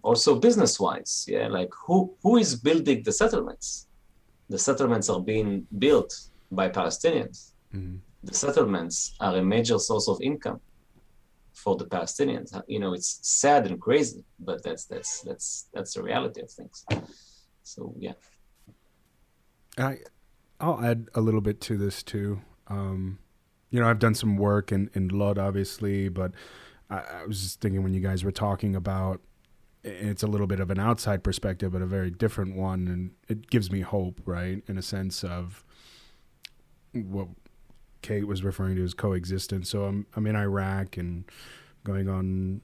Also business-wise, like who is building the settlements? The settlements are being built by Palestinians. Mm-hmm. The settlements are a major source of income for the Palestinians. It's sad and crazy, but that's the reality of things. So yeah. I'll add a little bit to this too. I've done some work in Lod, obviously, but I was just thinking when you guys were talking about, it's a little bit of an outside perspective, but a very different one, and it gives me hope, right? In a sense of what Kate was referring to as coexistence. So I'm in Iraq and going on,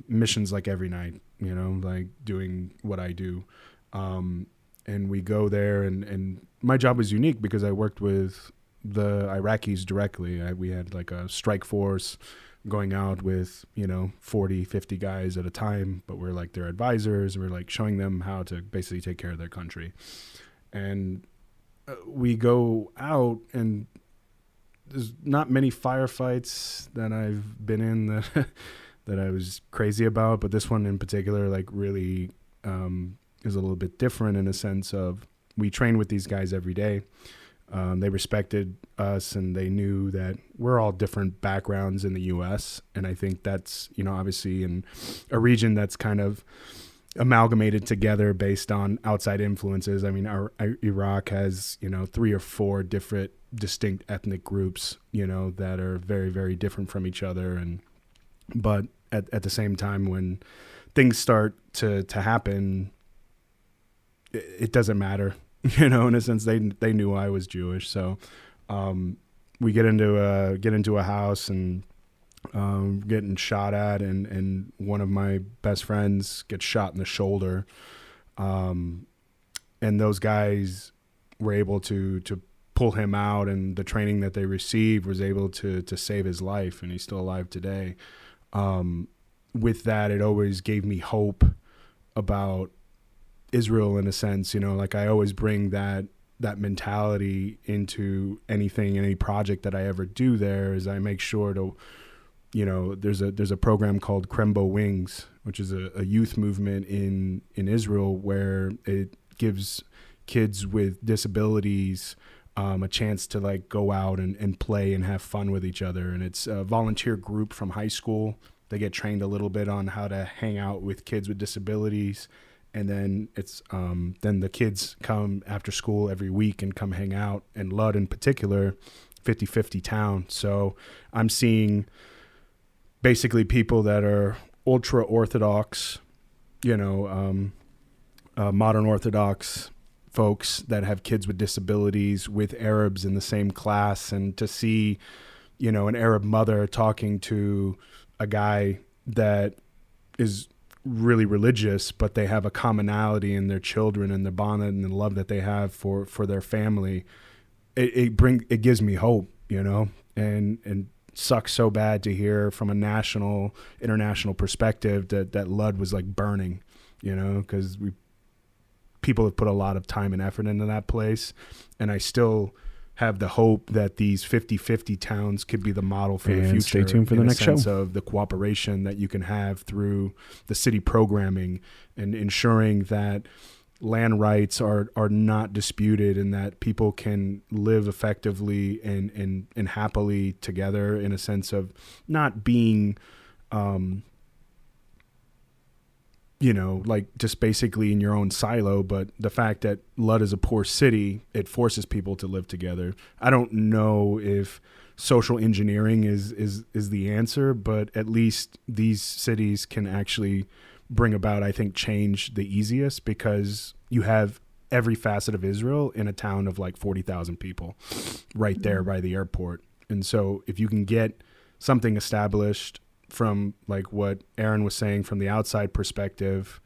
missions like every night, like doing what I do. And we go there and my job was unique because I worked with the Iraqis directly. We had like a strike force going out with, 40, 50 guys at a time, but we're like their advisors. We're like showing them how to basically take care of their country. And we go out and there's not many firefights that I've been in that I was crazy about, but this one in particular, like really is a little bit different in a sense of we train with these guys every day. They respected us and they knew that we're all different backgrounds in the U.S. And I think that's, obviously in a region that's kind of amalgamated together based on outside influences. I mean, Iraq has, 3 or 4 different distinct ethnic groups, that are very, very different from each other. But at the same time, when things start to happen, it doesn't matter, you know, in a sense. They knew I was Jewish. So we get into a house and getting shot at, and one of my best friends gets shot in the shoulder. And those guys were able to pull him out, and the training that they received was able to save his life, and he's still alive today. With that, it always gave me hope about Israel in a sense, you know, like I always bring that mentality into any project that I ever do there, is I make sure to, you know, there's a program called Krembo Wings, which is a youth movement in Israel where it gives kids with disabilities a chance to like go out and play and have fun with each other. And it's a volunteer group from high school. They get trained a little bit on how to hang out with kids with disabilities. And then it's then the kids come after school every week and come hang out. And Lud in particular, 50-50 town. So I'm seeing basically people that are ultra Orthodox, you know, modern Orthodox folks that have kids with disabilities with Arabs in the same class. And to see, you know, an Arab mother talking to a guy that is really religious, but they have a commonality in their children and the bond and the love that they have for their family. It gives me hope, you know, and sucks so bad to hear from a international perspective that Lud was like burning, you know, because people have put a lot of time and effort into that place. And I still have the hope that these 50-50 towns could be the model for the future. Stay tuned for the next show. Of the cooperation that you can have through the city programming and ensuring that land rights are not disputed, and that people can live effectively and happily together, in a sense of not being, you know, like just basically in your own silo. But the fact that Lud is a poor city, it forces people to live together. I don't know if social engineering is the answer, but at least these cities can actually bring about, I think, change the easiest, because you have every facet of Israel in a town of like 40,000 people right there by the airport. And so if you can get something established from like what Aaron was saying from the outside perspective,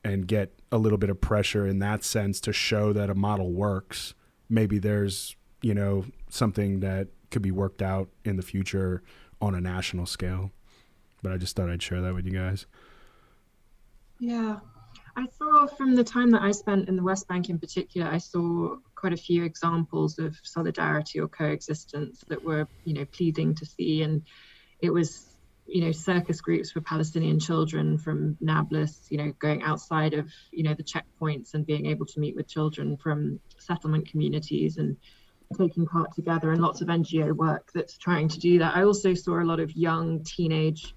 and get a little bit of pressure in that sense to show that a model works, maybe there's, you know, something that could be worked out in the future on a national scale. But I just thought I'd share that with you guys. Yeah, I saw from the time that I spent in the West Bank in particular, I saw quite a few examples of solidarity or coexistence that were, you know, pleasing to see. And it was, you know, circus groups for Palestinian children from Nablus, you know, going outside of, you know, the checkpoints and being able to meet with children from settlement communities and taking part together, and lots of NGO work that's trying to do that. I also saw a lot of young teenage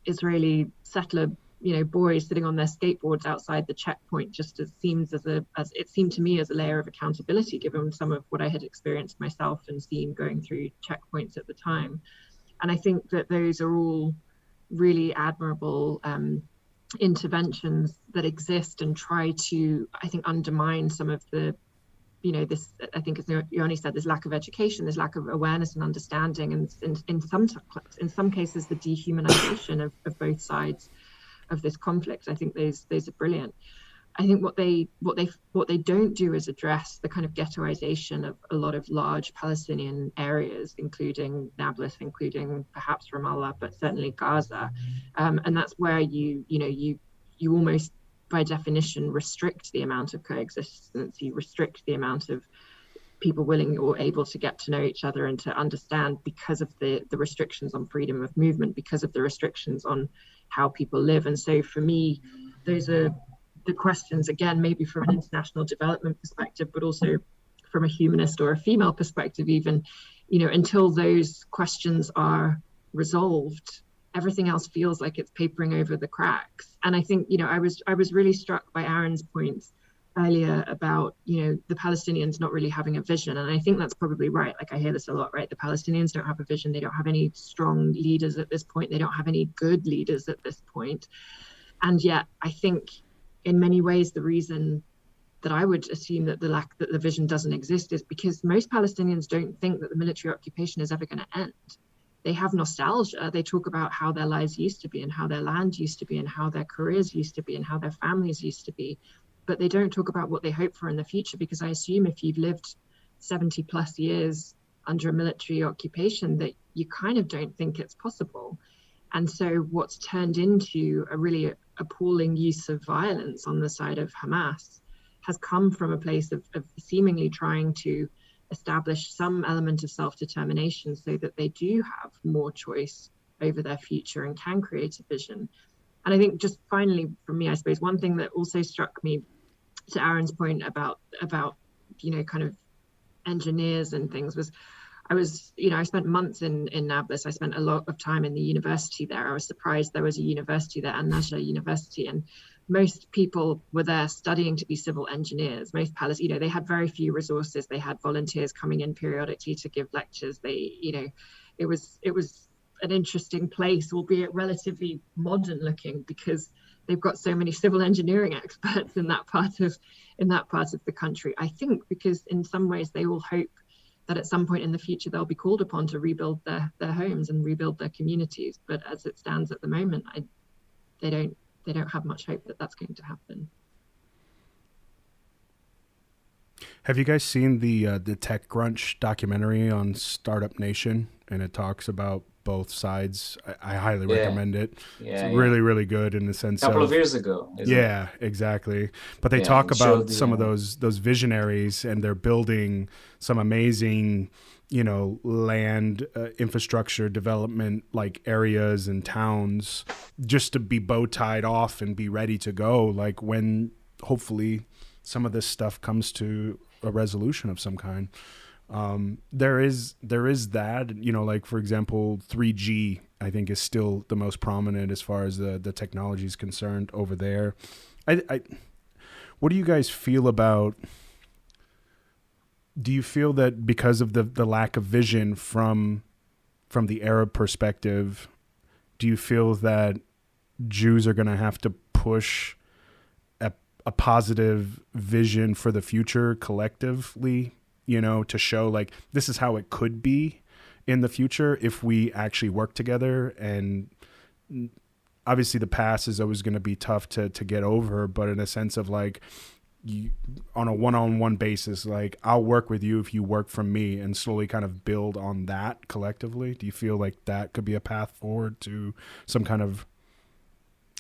Israeli settler, you know, boys sitting on their skateboards outside the checkpoint, just as it seemed to me as a layer of accountability, given some of what I had experienced myself and seen going through checkpoints at the time. And I think that those are all really admirable interventions that exist and try to, I think, undermine some of the, you know, this, I think as Yoni said, there's lack of education, there's lack of awareness and understanding, and in some cases the dehumanization of both sides of this conflict. I think those are brilliant. I think what they don't do is address the kind of ghettoization of a lot of large Palestinian areas, including Nablus, including perhaps Ramallah, but certainly Gaza, and that's where you almost by definition restrict the amount of coexistence. You restrict the amount of people willing or able to get to know each other and to understand, because of the restrictions on freedom of movement, because of the restrictions on how people live. And so for me, those are the questions, again, maybe from an international development perspective, but also from a humanist or a female perspective even, you know, until those questions are resolved, everything else feels like it's papering over the cracks. And I think, you know, I was really struck by Aaron's points earlier about, the Palestinians not really having a vision. And I think that's probably right. Like I hear this a lot, right? The Palestinians don't have a vision. They don't have any strong leaders at this point. They don't have any good leaders at this point. And yet I think in many ways, the reason that I would assume that the vision doesn't exist is because most Palestinians don't think that the military occupation is ever going to end. They have nostalgia. They talk about how their lives used to be and how their land used to be and how their careers used to be and how their families used to be. But they don't talk about what they hope for in the future, because I assume if you've lived 70 plus years under a military occupation, that you kind of don't think it's possible. And so what's turned into a really appalling use of violence on the side of Hamas has come from a place of seemingly trying to establish some element of self-determination so that they do have more choice over their future and can create a vision. And I think just finally for me, I suppose one thing that also struck me, to Aaron's point about kind of engineers and things, was I spent months in Nablus. I spent a lot of time in the university there. I was surprised there was a university there, An-Najah University, and most people were there studying to be civil engineers. Most they had very few resources. They had volunteers coming in periodically to give lectures. It was an interesting place, albeit relatively modern looking, because they've got so many civil engineering experts in that part of the country. I think because in some ways they all hope that at some point in the future they'll be called upon to rebuild their homes and rebuild their communities. But as it stands at the moment, they don't have much hope that that's going to happen. Have you guys seen the TechCrunch documentary on Startup Nation? And it talks about both sides. I highly recommend it. It's really, really good in the sense of... A couple of years ago. Yeah, exactly. But they talk about some of those visionaries, and they're building some amazing, land infrastructure development like areas and towns just to be bow tied off and be ready to go. Like when hopefully some of this stuff comes to a resolution of some kind. There is that, like for example, 3G, I think is still the most prominent as far as the technology is concerned over there. What do you guys feel about, do you feel that because of the lack of vision from the Arab perspective, do you feel that Jews are going to have to push a positive vision for the future collectively, to show like this is how it could be in the future if we actually work together? And obviously the past is always going to be tough to get over, but in a sense of like, on a one-on-one basis, like I'll work with you if you work from me, and slowly kind of build on that collectively. Do you feel like that could be a path forward to some kind of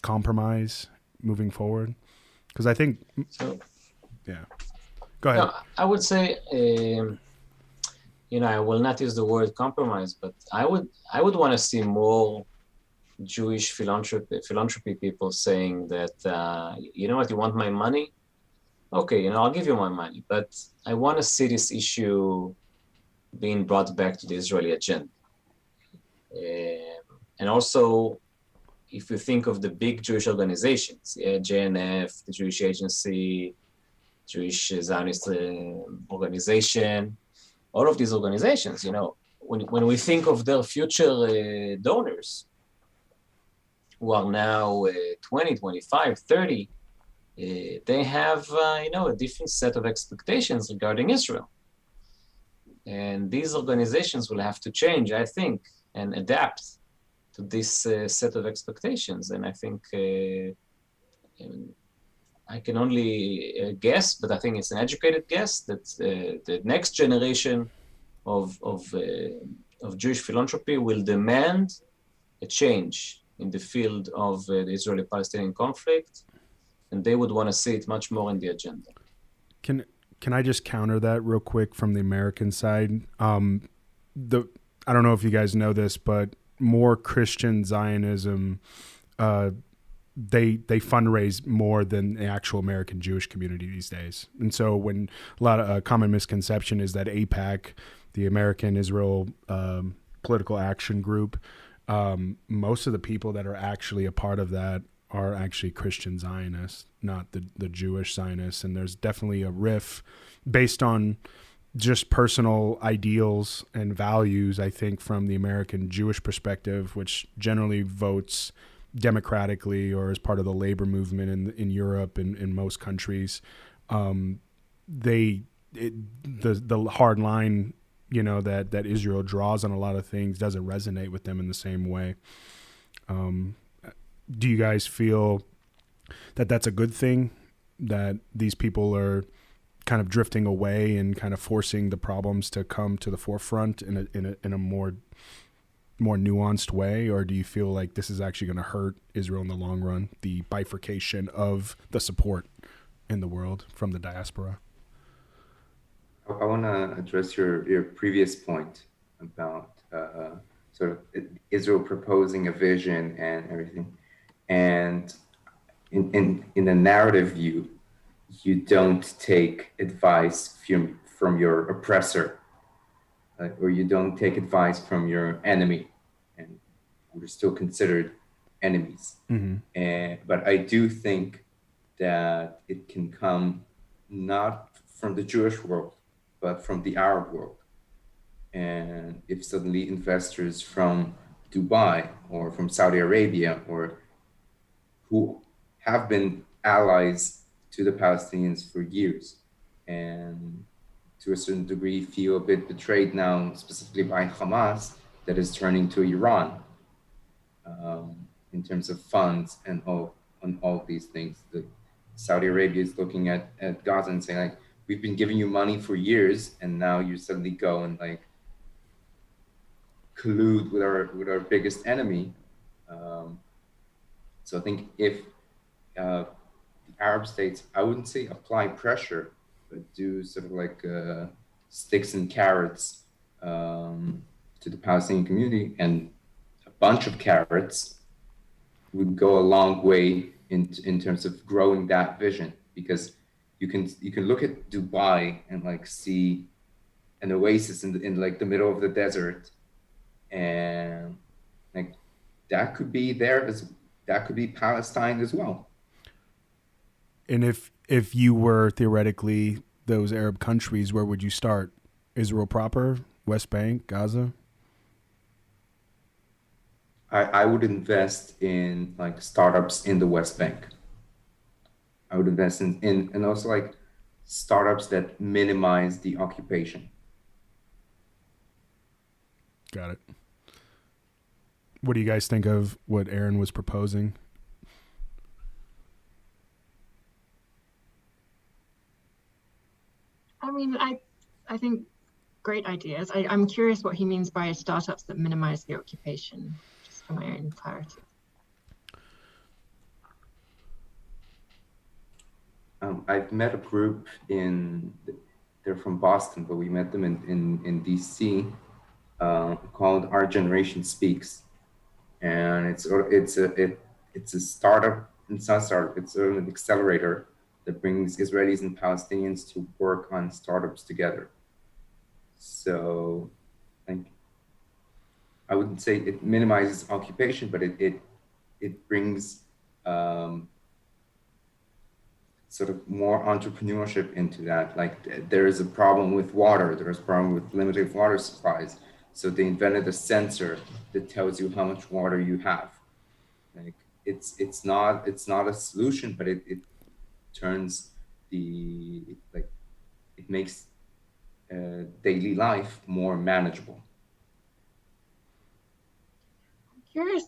compromise moving forward? Because I think, go ahead. No, I would say, I will not use the word compromise, but I would want to see more Jewish philanthropy people saying that, you know what, you want my money? Okay, I'll give you my money, but I want to see this issue being brought back to the Israeli agenda. And also, if you think of the big Jewish organizations, JNF, the Jewish Agency, Jewish Zionist Organization, all of these organizations, when we think of their future donors, who are now 20, 25, 30, they have, a different set of expectations regarding Israel. And these organizations will have to change, I think, and adapt to this set of expectations. And I think I can only guess, but I think it's an educated guess, that the next generation of Jewish philanthropy will demand a change in the field of the Israeli-Palestinian conflict, and they would want to see it much more in the agenda. Can I just counter that real quick from the American side? I don't know if you guys know this, but more Christian Zionism, they fundraise more than the actual American Jewish community these days. And so when a lot of common misconception is that AIPAC, the American Israel Political Action Group, most of the people that are actually a part of that are actually Christian Zionists, not the Jewish Zionists. And there's definitely a riff based on just personal ideals and values, I think, from the American Jewish perspective, which generally votes democratically or as part of the labor movement in Europe and in most countries. The hard line, that Israel draws on a lot of things doesn't resonate with them in the same way. Do you guys feel that that's a good thing, that these people are kind of drifting away and kind of forcing the problems to come to the forefront in a more nuanced way? Or do you feel like this is actually going to hurt Israel in the long run, the bifurcation of the support in the world from the diaspora? I want to address your previous point about sort of Israel proposing a vision and everything. And in the narrative view, you don't take advice from your oppressor, or you don't take advice from your enemy, and we're still considered enemies. Mm-hmm. But I do think that it can come not from the Jewish world, but from the Arab world. And if suddenly investors from Dubai or from Saudi Arabia, or who have been allies to the Palestinians for years, and to a certain degree feel a bit betrayed now, specifically by Hamas, that is turning to Iran in terms of funds and all these things. Saudi Arabia is looking at Gaza and saying, like, we've been giving you money for years, and now you suddenly go and like collude with our biggest enemy. So I think if the Arab states, I wouldn't say apply pressure, but do sort of like sticks and carrots to the Palestinian community, and a bunch of carrots would go a long way in terms of growing that vision. Because you can look at Dubai and like see an oasis in like the middle of the desert, and like that could be that could be Palestine as well. And if you were theoretically those Arab countries, where would you start? Israel proper, West Bank, Gaza? I would invest in like startups in the West Bank. I would invest in and also like startups that minimize the occupation. Got it. What do you guys think of what Aaron was proposing? I mean, I think great ideas. I'm curious what he means by startups that minimize the occupation, just for my own clarity. I've met a group they're from Boston, but we met them in DC, called Our Generation Speaks. And it's a startup. It's not a startup, it's an accelerator that brings Israelis and Palestinians to work on startups together. So I wouldn't say it minimizes occupation, but it brings sort of more entrepreneurship into that. Like there is a problem with water, there is a problem with limited water supplies. So they invented a sensor that tells you how much water you have. Like it's not a solution, but it turns it makes daily life more manageable. I'm curious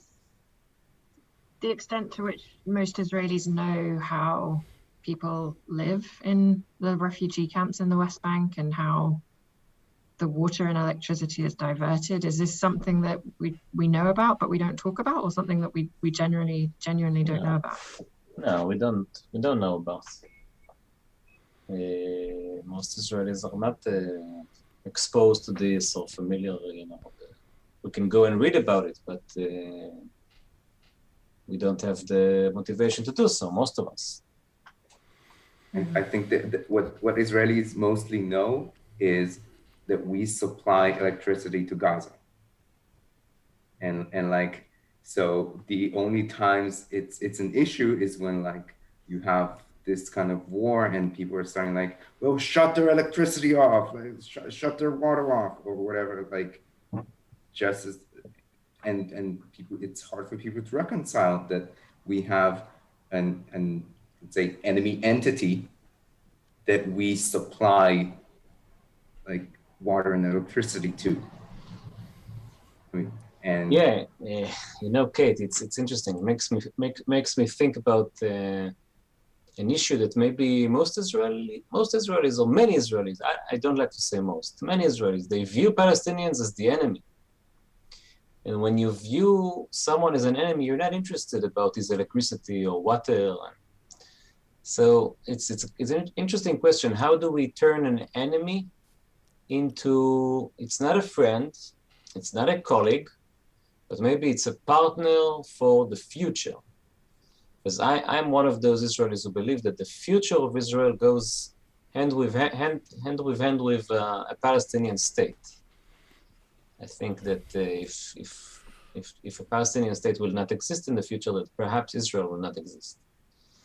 the extent to which most Israelis know how people live in the refugee camps in the West Bank and how the water and electricity is diverted. Is this something that we know about but we don't talk about, or something that we genuinely don't know about? No, we don't know about. Most Israelis are not exposed to this or familiar, we can go and read about it, but we don't have the motivation to do so, most of us. I think that what Israelis mostly know is that we supply electricity to Gaza. And like So the only times it's an issue is when like you have this kind of war and people are starting like, well, shut their electricity off, like, shut their water off or whatever, like just as, and people, it's hard for people to reconcile that we have an let's say enemy entity that we supply like water and electricity to. I mean, and Yeah, you know, Kate, it's interesting. It makes me think about an issue that maybe most Israelis or many Israelis, I don't like to say most, many Israelis, they view Palestinians as the enemy. And when you view someone as an enemy, you're not interested about his electricity or water. So it's an interesting question. How do we turn an enemy into, it's not a friend, it's not a colleague, but maybe it's a partner for the future? Because I'm one of those Israelis who believe that the future of Israel goes hand with hand with a Palestinian state. I think that if a Palestinian state will not exist in the future, that perhaps Israel will not exist.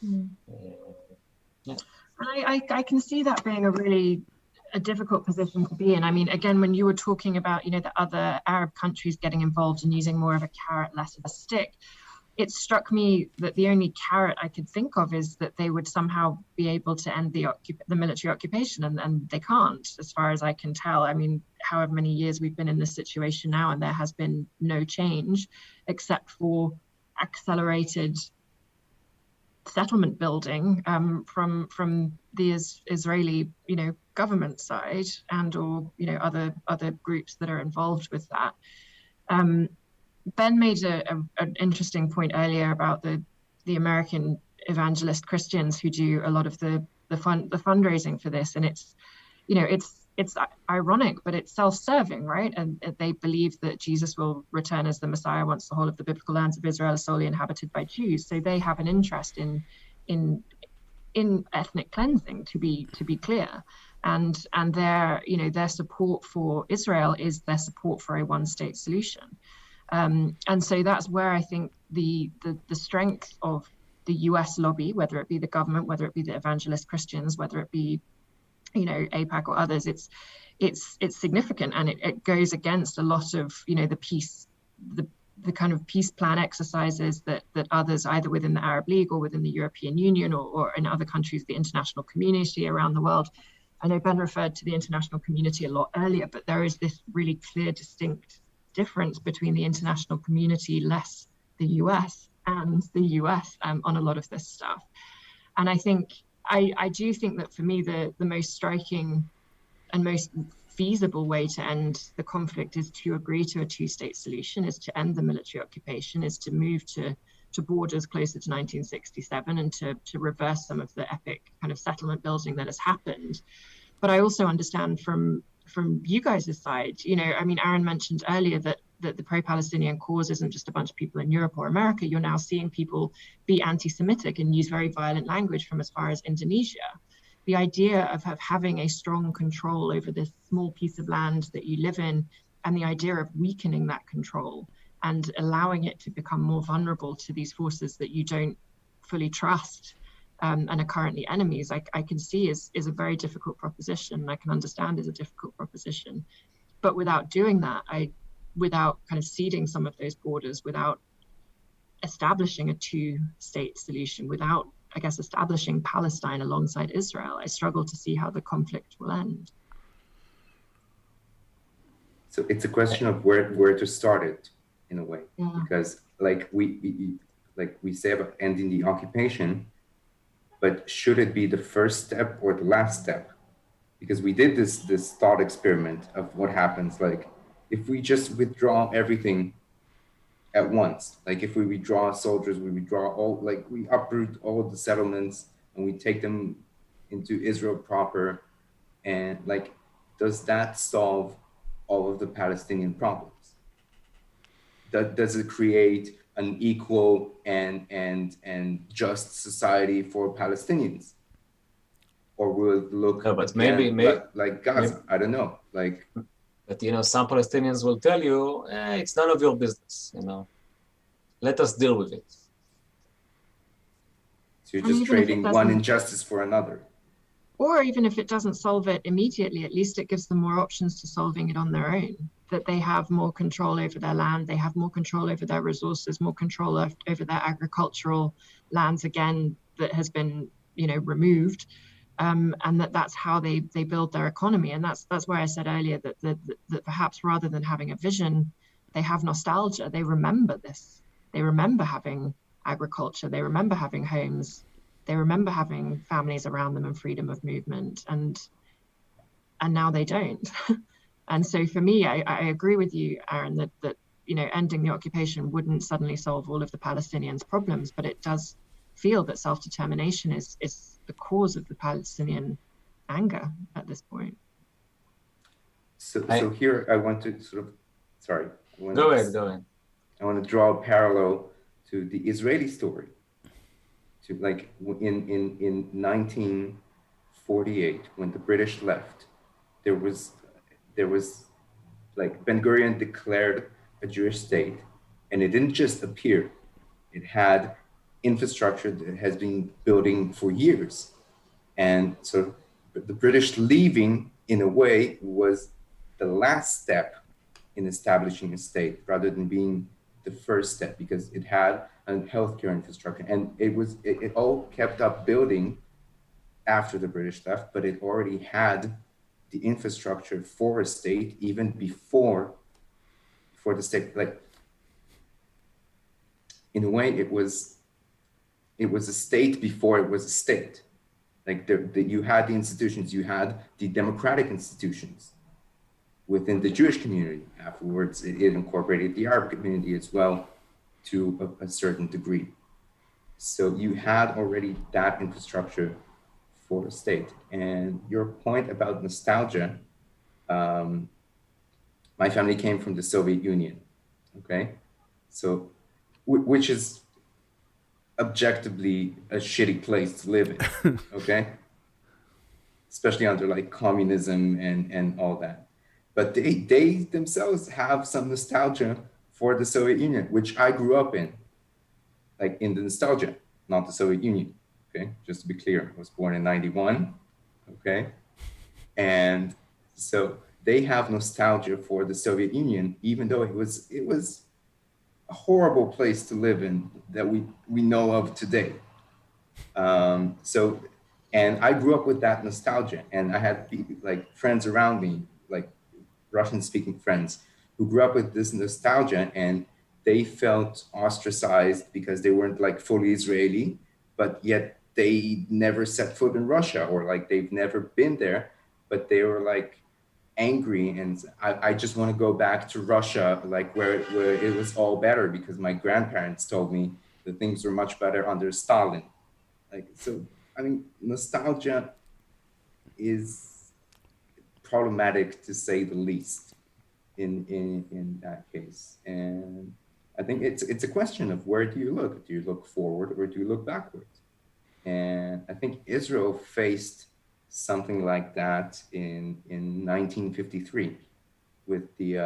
Yeah. I can see that being a difficult position to be in. I mean, again, when you were talking about, the other Arab countries getting involved and using more of a carrot, less of a stick, it struck me that the only carrot I could think of is that they would somehow be able to end the military occupation, and they can't, as far as I can tell. I mean, however many years we've been in this situation now, and there has been no change except for accelerated settlement building from the Israeli, government side, and or other groups that are involved with that. Ben made an interesting point earlier about the American evangelist Christians who do a lot of the fundraising for this, and it's ironic, but it's self-serving, right? And they believe that Jesus will return as the Messiah once the whole of the biblical lands of Israel are solely inhabited by Jews. So they have an interest in ethnic cleansing, to be clear, and their support for Israel is their support for a one-state solution. And so that's where I think the strength of the US lobby, whether it be the government, whether it be the evangelist Christians, whether it be, AIPAC or others, it's significant, and it goes against a lot of, the kind of peace plan exercises that others, either within the Arab League or within the European Union or in other countries, the international community around the world. I know Ben referred to the international community a lot earlier, but there is this really clear, distinct difference between the international community, less the US, and the US on a lot of this stuff. And I think, I do think that for me, the most striking and most feasible way to end the conflict is to agree to a two-state solution, is to end the military occupation, is to move to borders closer to 1967, and to reverse some of the epic kind of settlement building that has happened. But I also understand from you guys' side, I mean, Aaron mentioned earlier that the pro-Palestinian cause isn't just a bunch of people in Europe or America. You're now seeing people be anti-Semitic and use very violent language from as far as Indonesia. The idea of having a strong control over this small piece of land that you live in, and the idea of weakening that control and allowing it to become more vulnerable to these forces that you don't fully trust, and are currently enemies, I can see is a very difficult proposition. I can understand is a difficult proposition. But without doing that, without kind of ceding some of those borders, without establishing a two-state solution, without, I guess, establishing Palestine alongside Israel, I struggle to see how the conflict will end. So it's a question of where to start it, in a way, because like we say about ending the occupation, but should it be the first step or the last step? Because we did this thought experiment of what happens, like if we just withdraw everything at once, like if we withdraw soldiers, we withdraw all, like we uproot all of the settlements and we take them into Israel proper, and like, does that solve all of the Palestinian problems? Does it create an equal and just society for Palestinians? Or will it look but again, like Gaza? Maybe. I don't know. Like, but some Palestinians will tell you, it's none of your business. let us deal with it. So you're just trading one injustice for another. Or even if it doesn't solve it immediately, at least it gives them more options to solving it on their own, that they have more control over their land, they have more control over their resources, more control over their agricultural lands again that has been, removed, and that's how they build their economy. And that's why I said earlier that perhaps rather than having a vision, they have nostalgia. They remember this. They remember having agriculture. They remember having homes. They remember having families around them and freedom of movement, and now they don't. And so for me, I agree with you, Aaron, that ending the occupation wouldn't suddenly solve all of the Palestinians' problems, but it does feel that self-determination is the cause of the Palestinian anger at this point. So here I want to Go ahead. I want to draw a parallel to the Israeli story. To like in 1948, when the British left, there was like Ben-Gurion declared a Jewish state, and it didn't just appear. It had infrastructure that has been building for years. And so the British leaving, in a way, was the last step in establishing a state rather than being the first step, because it had a healthcare infrastructure, and it all kept up building after the British left, but it already had the infrastructure for a state even before the state. Like, in a way, it was a state before it was a state. Like you had the institutions, you had the democratic institutions within the Jewish community. Afterwards, it incorporated the Arab community as well to a certain degree. So you had already that infrastructure for the state. And your point about nostalgia, my family came from the Soviet Union, okay? So, which is objectively a shitty place to live in, okay? Especially under like communism and all that. But they themselves have some nostalgia for the Soviet Union, which I grew up in, like in the nostalgia, not the Soviet Union, okay? Just to be clear, I was born in 91, okay? And so they have nostalgia for the Soviet Union, even though it was a horrible place to live in that we know of today. And I grew up with that nostalgia, and I had like friends around me, like Russian-speaking friends, who grew up with this nostalgia, and they felt ostracized because they weren't like fully Israeli, but yet they never set foot in Russia, or like they've never been there, but they were like angry, and I just want to go back to Russia, like where it was all better, because my grandparents told me that things were much better under Stalin. Like, so, I mean, nostalgia is problematic to say the least in that case. And I think it's a question of where do you look? Do you look forward or do you look backwards? And I think Israel faced something like that in 1953 with the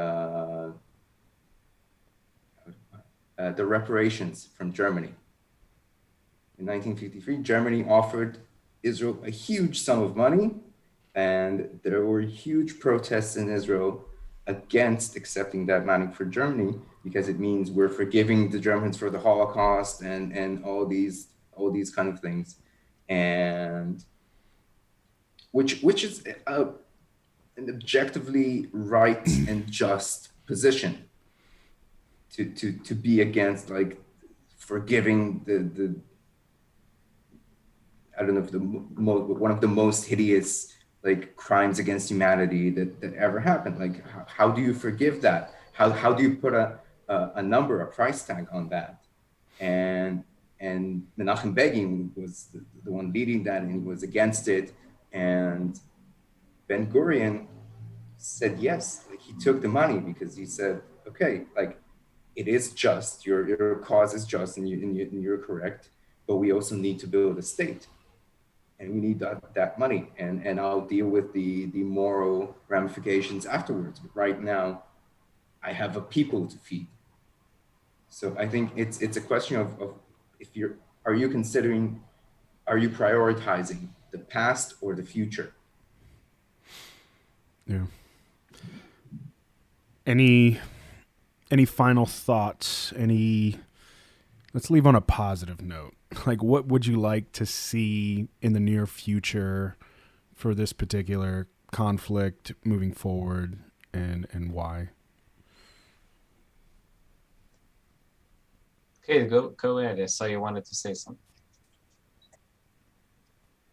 reparations from Germany. In 1953, Germany offered Israel a huge sum of money, and there were huge protests in Israel against accepting that money for Germany, because it means we're forgiving the Germans for the Holocaust and all these kind of things, and which is an objectively right and just position to be against, like forgiving the I don't know if one of the most hideous like crimes against humanity that ever happened. Like, how do you forgive that? How do you put a number, a price tag on that? And Menachem Begin was the one leading that, and he was against it. And Ben-Gurion said yes. Like, he took the money because he said, okay, like, it is just, your cause is just, and you're correct, but we also need to build a state. And we need that money, and I'll deal with the moral ramifications afterwards. But right now, I have a people to feed. So I think it's a question of if are you prioritizing the past or the future? Yeah. Any final thoughts? Let's leave on a positive note. Like, what would you like to see in the near future for this particular conflict moving forward, and why? Okay, go ahead. I saw you wanted to say something.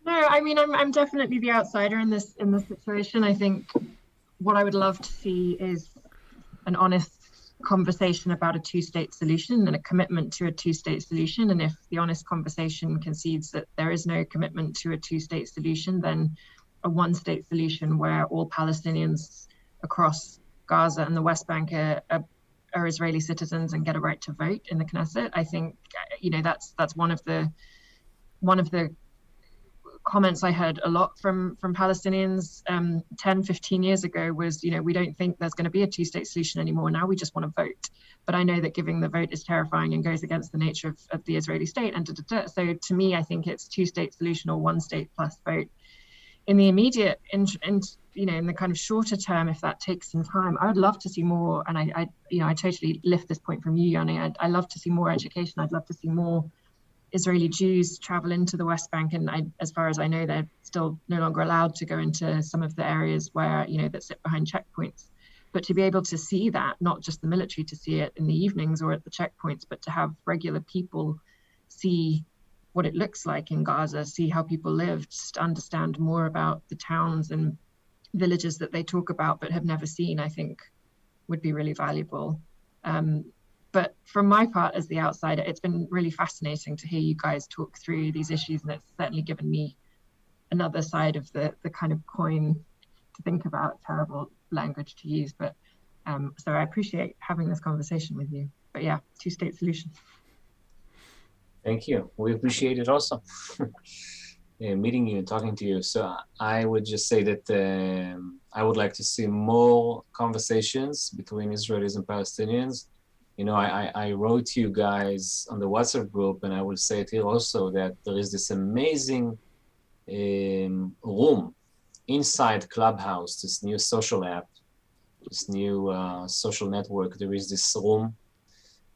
No, I mean, I'm definitely the outsider in this situation. I think what I would love to see is an honest conversation about a two-state solution and a commitment to a two-state solution. And if the honest conversation concedes that there is no commitment to a two-state solution, then a one-state solution where all Palestinians across Gaza and the West Bank are Israeli citizens and get a right to vote in the Knesset. I think, that's one of the comments I heard a lot from Palestinians 10, 15 years ago was, we don't think there's going to be a two-state solution anymore. Now we just want to vote. But I know that giving the vote is terrifying and goes against the nature of the Israeli state. And so to me, I think it's two-state solution or one state plus vote. In the immediate, in the kind of shorter term, if that takes some time, I would love to see more. And I totally lift this point from you, Yoni. I love to see more education. I'd love to see more Israeli Jews travel into the West Bank, and as far as I know, they're still no longer allowed to go into some of the areas where, that sit behind checkpoints. But to be able to see that, not just the military to see it in the evenings or at the checkpoints, but to have regular people see what it looks like in Gaza, see how people live, just understand more about the towns and villages that they talk about but have never seen, I think would be really valuable. But from my part as the outsider, it's been really fascinating to hear you guys talk through these issues, and it's certainly given me another side of the kind of coin to think about, terrible language to use. But so I appreciate having this conversation with you. But yeah, two-state solution. Thank you. We appreciate it also. Meeting you and talking to you. So I would just say that I would like to see more conversations between Israelis and Palestinians. I wrote to you guys on the WhatsApp group, and I will say it here also, that there is this amazing room inside Clubhouse, this new social app, this new social network. There is this room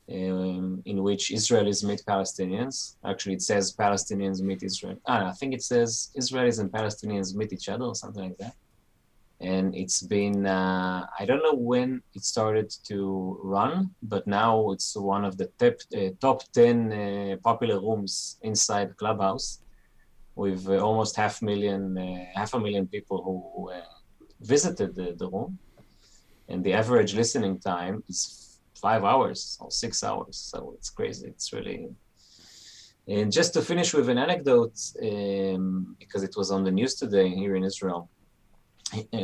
in which Israelis meet Palestinians. Actually, it says Palestinians meet Israel. I think it says Israelis and Palestinians meet each other or something like that. And it's been, I don't know when it started to run, but now it's one of the top 10 popular rooms inside Clubhouse, with almost half a million people who visited the room. And the average listening time is 5 hours or 6 hours. So it's crazy. It's really... And just to finish with an anecdote, because it was on the news today here in Israel,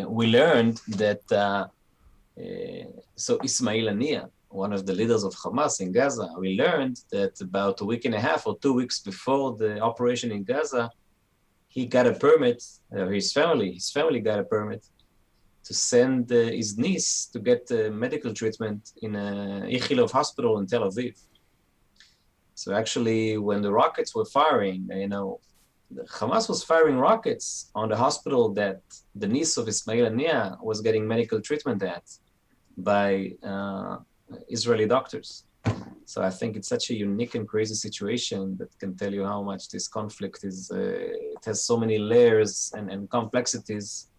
we learned that, so Ismail Haniyeh, one of the leaders of Hamas in Gaza, we learned that about a week and a half or 2 weeks before the operation in Gaza, he got a permit, his family got a permit to send his niece to get medical treatment in Ichilov hospital in Tel Aviv. So actually, when the rockets were firing, Hamas was firing rockets on the hospital that the niece of Ismail Haniyeh was getting medical treatment at by Israeli doctors. So I think it's such a unique and crazy situation that can tell you how much this conflict is. It has so many layers and complexities.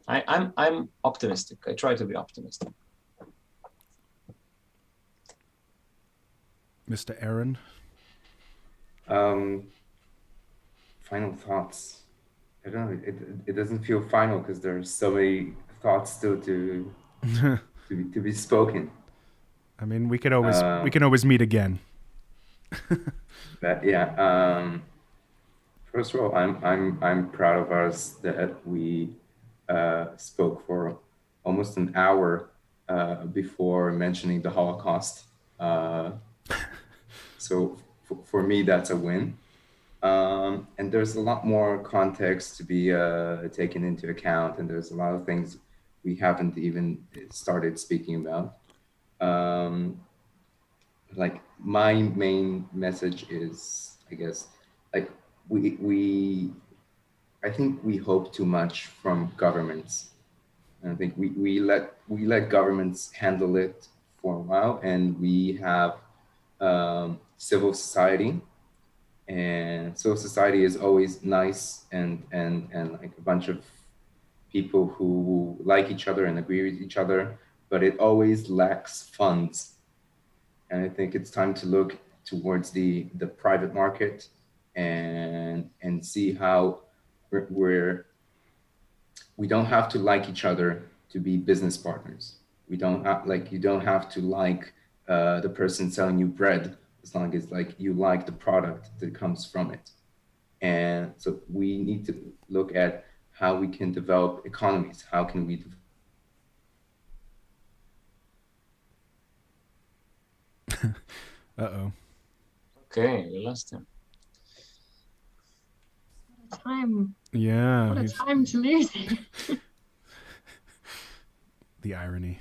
I'm optimistic. I try to be optimistic. Mr. Aaron? Final thoughts. I don't know. It doesn't feel final because there's so many thoughts still to be spoken. I mean, we can always meet again. First of all, I'm proud of us that we spoke for almost an hour before mentioning the Holocaust. So for me, that's a win. And there's a lot more context to be taken into account, and there's a lot of things we haven't even started speaking about. um, like my main message is, I guess, like I think we hope too much from governments. And I think we let governments handle it for a while, and we have civil society. And civil society is always nice and like a bunch of people who like each other and agree with each other, but it always lacks funds. And I think it's time to look towards the private market and see how we don't have to like each other to be business partners. We don't have, like, you don't have to like the person selling you bread, as long as like you like the product that comes from it. And so we need to look at how we can develop economies. How can we Uh-oh. Okay, we lost him. Time. Yeah. What a time to lose. The irony.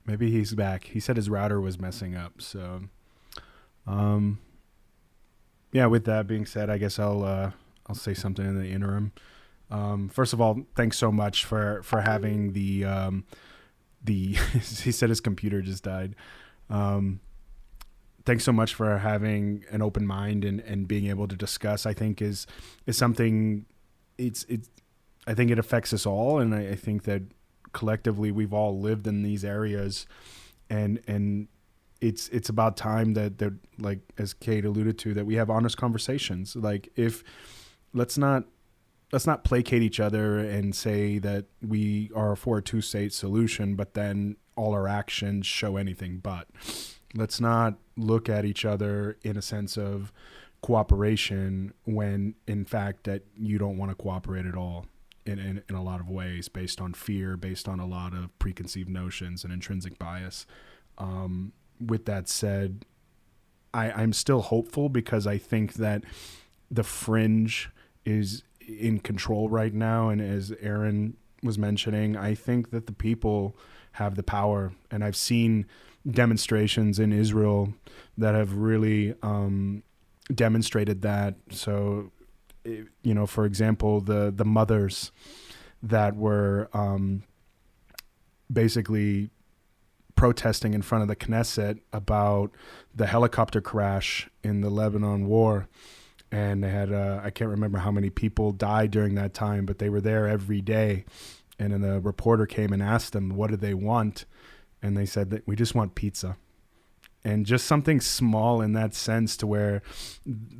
Maybe he's back. He said his router was messing up. So, yeah. With that being said, I guess I'll say something in the interim. First of all, thanks so much for having the he said his computer just died. Thanks so much for having an open mind and being able to discuss. I think is something. I think it affects us all, and I think that collectively we've all lived in these areas, and it's about time that like, as Kate alluded to, that we have honest conversations. Like, if let's not placate each other and say that we are for a two-state solution, but then all our actions show anything but. Let's not look at each other in a sense of cooperation when in fact that you don't want to cooperate at all in a lot of ways, based on fear, based on a lot of preconceived notions and intrinsic bias. With that said, I'm still hopeful, because I think that the fringe is in control right now. And as Aaron was mentioning, I think that the people have the power. And I've seen demonstrations in Israel that have really demonstrated that. So, you know, for example, the mothers that were basically protesting in front of the Knesset about the helicopter crash in the Lebanon war. And they had, I can't remember how many people died during that time, but they were there every day. And then the reporter came and asked them, what do they want? And they said that we just want pizza. And just something small in that sense, to where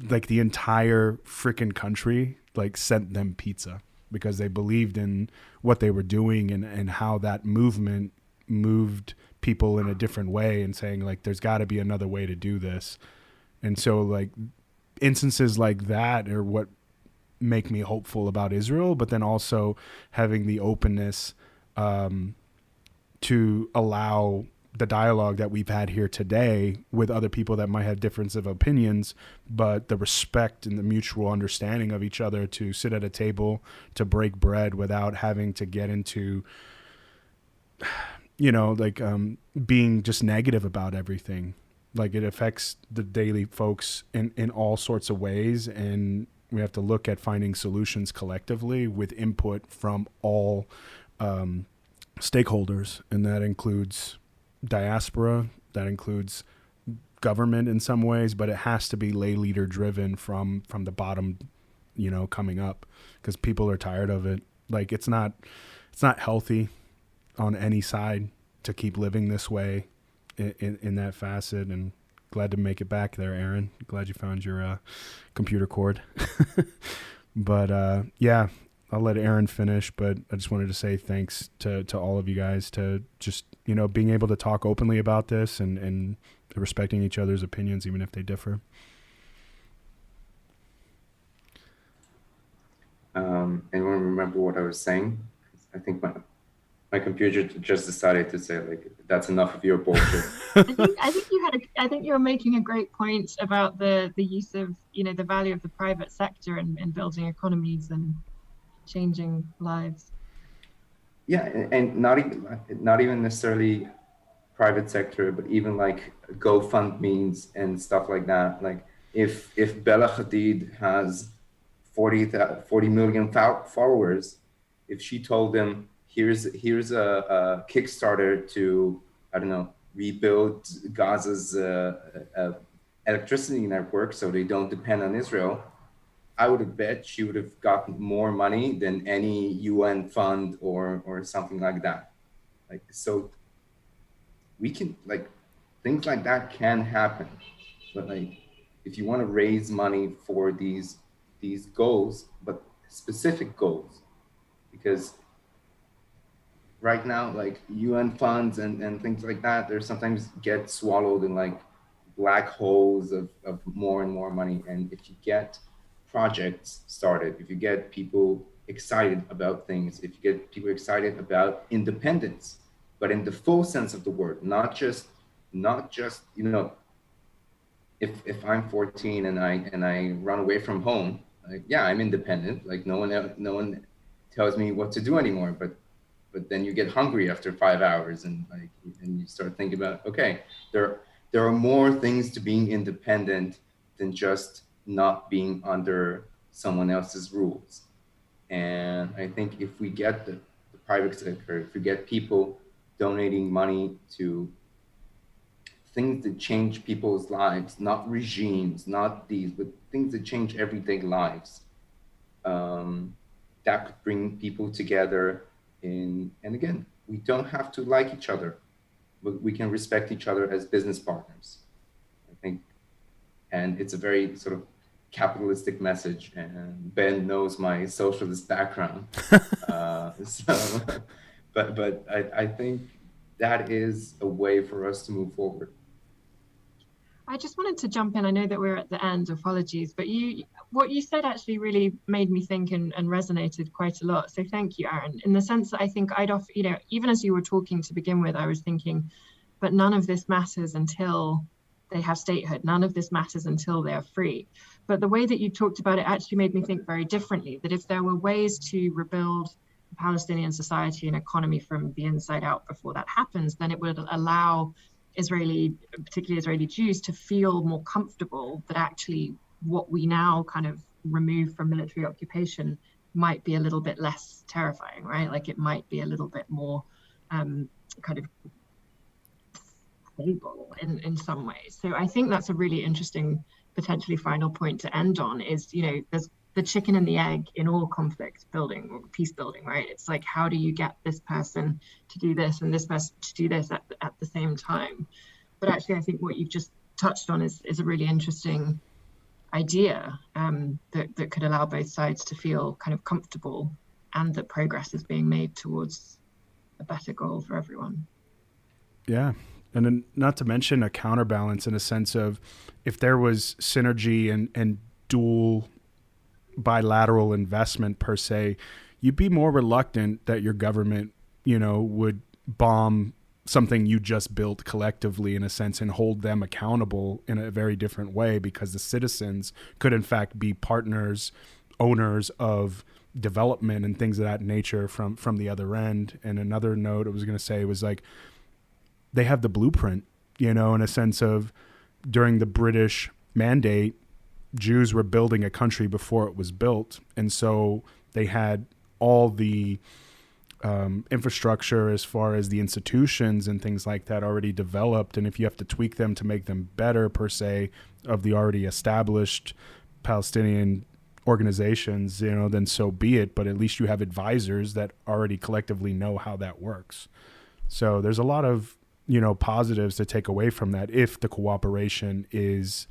like the entire freaking country like sent them pizza because they believed in what they were doing and how that movement moved people in a different way, and saying like, there's got to be another way to do this. And so like instances like that are what make me hopeful about Israel, but then also having the openness to allow the dialogue that we've had here today with other people that might have difference of opinions, but the respect and the mutual understanding of each other to sit at a table to break bread without having to get into, you know, like being just negative about everything. Like, it affects the daily folks in all sorts of ways, and we have to look at finding solutions collectively with input from all stakeholders, and that includes diaspora, that includes government in some ways, but it has to be lay leader driven from the bottom, you know, coming up, because people are tired of it. Like, it's not healthy on any side to keep living this way in that facet. And glad to make it back there, Aaron. Glad you found your computer cord. But yeah, I'll let Aaron finish, but I just wanted to say thanks to all of you guys to just, you know, being able to talk openly about this and respecting each other's opinions, even if they differ. Anyone remember what I was saying? I think my computer just decided to say, like, that's enough of your bullshit. I think you were making a great point about the use of, you know, the value of the private sector in building economies and changing lives. Yeah, and not even necessarily private sector, but even like GoFundMe's and stuff like that. Like if Bella Hadid has 40 million followers, if she told them, here's a Kickstarter to, I don't know, rebuild Gaza's electricity network so they don't depend on Israel, I would have bet she would have gotten more money than any UN fund or something like that. Like, so we can, like, things like that can happen. But like, if you want to raise money for these goals, but specific goals, because right now, like UN funds and things like that, they sometimes get swallowed in like black holes of more and more money. And if you get projects started, if you get people excited about things, if you get people excited about independence, but in the full sense of the word, not just, you know, if I'm 14 and I run away from home, like, yeah, I'm independent. Like no one tells me what to do anymore, but then you get hungry after 5 hours and you start thinking about, okay, there are more things to being independent than just not being under someone else's rules. And I think if we get the private sector, if we get people donating money to things that change people's lives, not regimes, not these, but things that change everyday lives, that could bring people together. And again, we don't have to like each other, but we can respect each other as business partners, I think. And it's a very sort of capitalistic message, and Ben knows my socialist background. But I think that is a way for us to move forward. I just wanted to jump in. I know that we're at the end, apologies, but what you said actually really made me think and resonated quite a lot. So thank you, Aaron, in the sense that I think you know, even as you were talking to begin with, I was thinking, but none of this matters until they have statehood. None of this matters until they are free. But the way that you talked about it actually made me think very differently, that if there were ways to rebuild Palestinian society and economy from the inside out before that happens, then it would allow particularly Israeli Jews, to feel more comfortable that actually what we now kind of remove from military occupation might be a little bit less terrifying, right? Like it might be a little bit more kind of stable in some ways. So I think that's a really interesting, potentially final point to end on is, you know, there's the chicken and the egg in all conflict building or peace building, right? It's like, how do you get this person to do this and this person to do this at the same time? But actually, I think what you've just touched on is a really interesting idea that could allow both sides to feel kind of comfortable and that progress is being made towards a better goal for everyone. Yeah. And then not to mention a counterbalance in a sense of if there was synergy and dual bilateral investment per se, you'd be more reluctant that your government, you know, would bomb something you just built collectively in a sense and hold them accountable in a very different way, because the citizens could in fact be partners, owners of development and things of that nature from the other end. And another note I was going to say was like, they have the blueprint, you know, in a sense of during the British mandate, Jews were building a country before it was built. And so they had all the infrastructure as far as the institutions and things like that already developed. And if you have to tweak them to make them better per se of the already established Palestinian organizations, you know, then so be it. But at least you have advisors that already collectively know how that works. So there's a lot of, you know, positives to take away from that if the cooperation is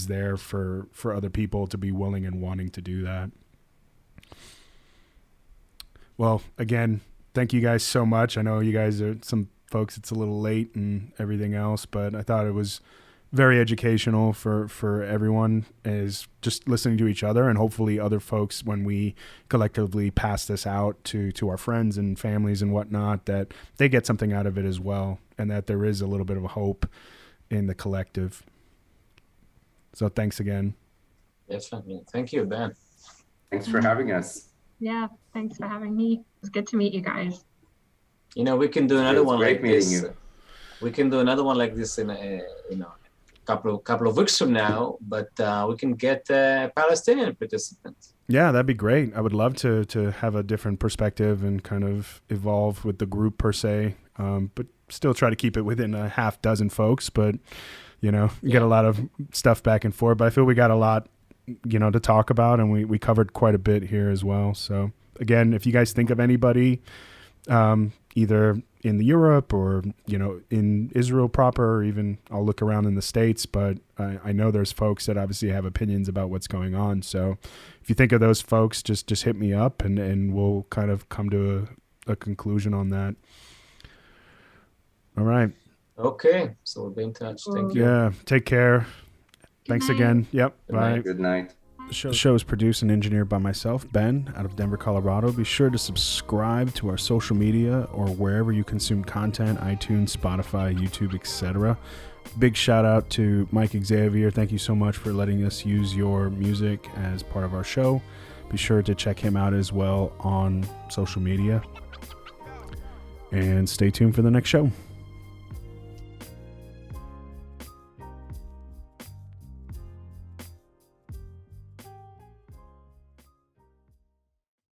there for other people to be willing and wanting to do that. Well, again, thank you guys so much. I know you guys are some folks, it's a little late and everything else, but I thought it was very educational for everyone, is just listening to each other, and hopefully other folks, when we collectively pass this out to our friends and families and whatnot, that they get something out of it as well, and that there is a little bit of a hope in the collective. So thanks again. Definitely. Thank you, Ben. Thanks for having us. Yeah, thanks for having me. It was good to meet you guys. You know, we can do another one like this. We can do another one like this in a couple of weeks from now, but we can get Palestinian participants. Yeah, that'd be great. I would love to have a different perspective and kind of evolve with the group per se, but still try to keep it within a half dozen folks. But, get a lot of stuff back and forth. But I feel we got a lot, to talk about, and we covered quite a bit here as well. So, again, if you guys think of anybody, either in Europe or, in Israel proper, or even I'll look around in the States, but I know there's folks that obviously have opinions about what's going on. So if you think of those folks, just hit me up and we'll kind of come to a conclusion on that. All right. Okay. So we'll be in touch. Thank you. Yeah. Take care. Thanks again. Yep. Good Bye. night. Good night. The show is produced and engineered by myself, Ben, out of Denver, Colorado. Be sure to subscribe to our social media or wherever you consume content, iTunes, Spotify, YouTube, etc. Big shout out to Mike Xavier. Thank you so much for letting us use your music as part of our show. Be sure to check him out as well on social media. And stay tuned for the next show.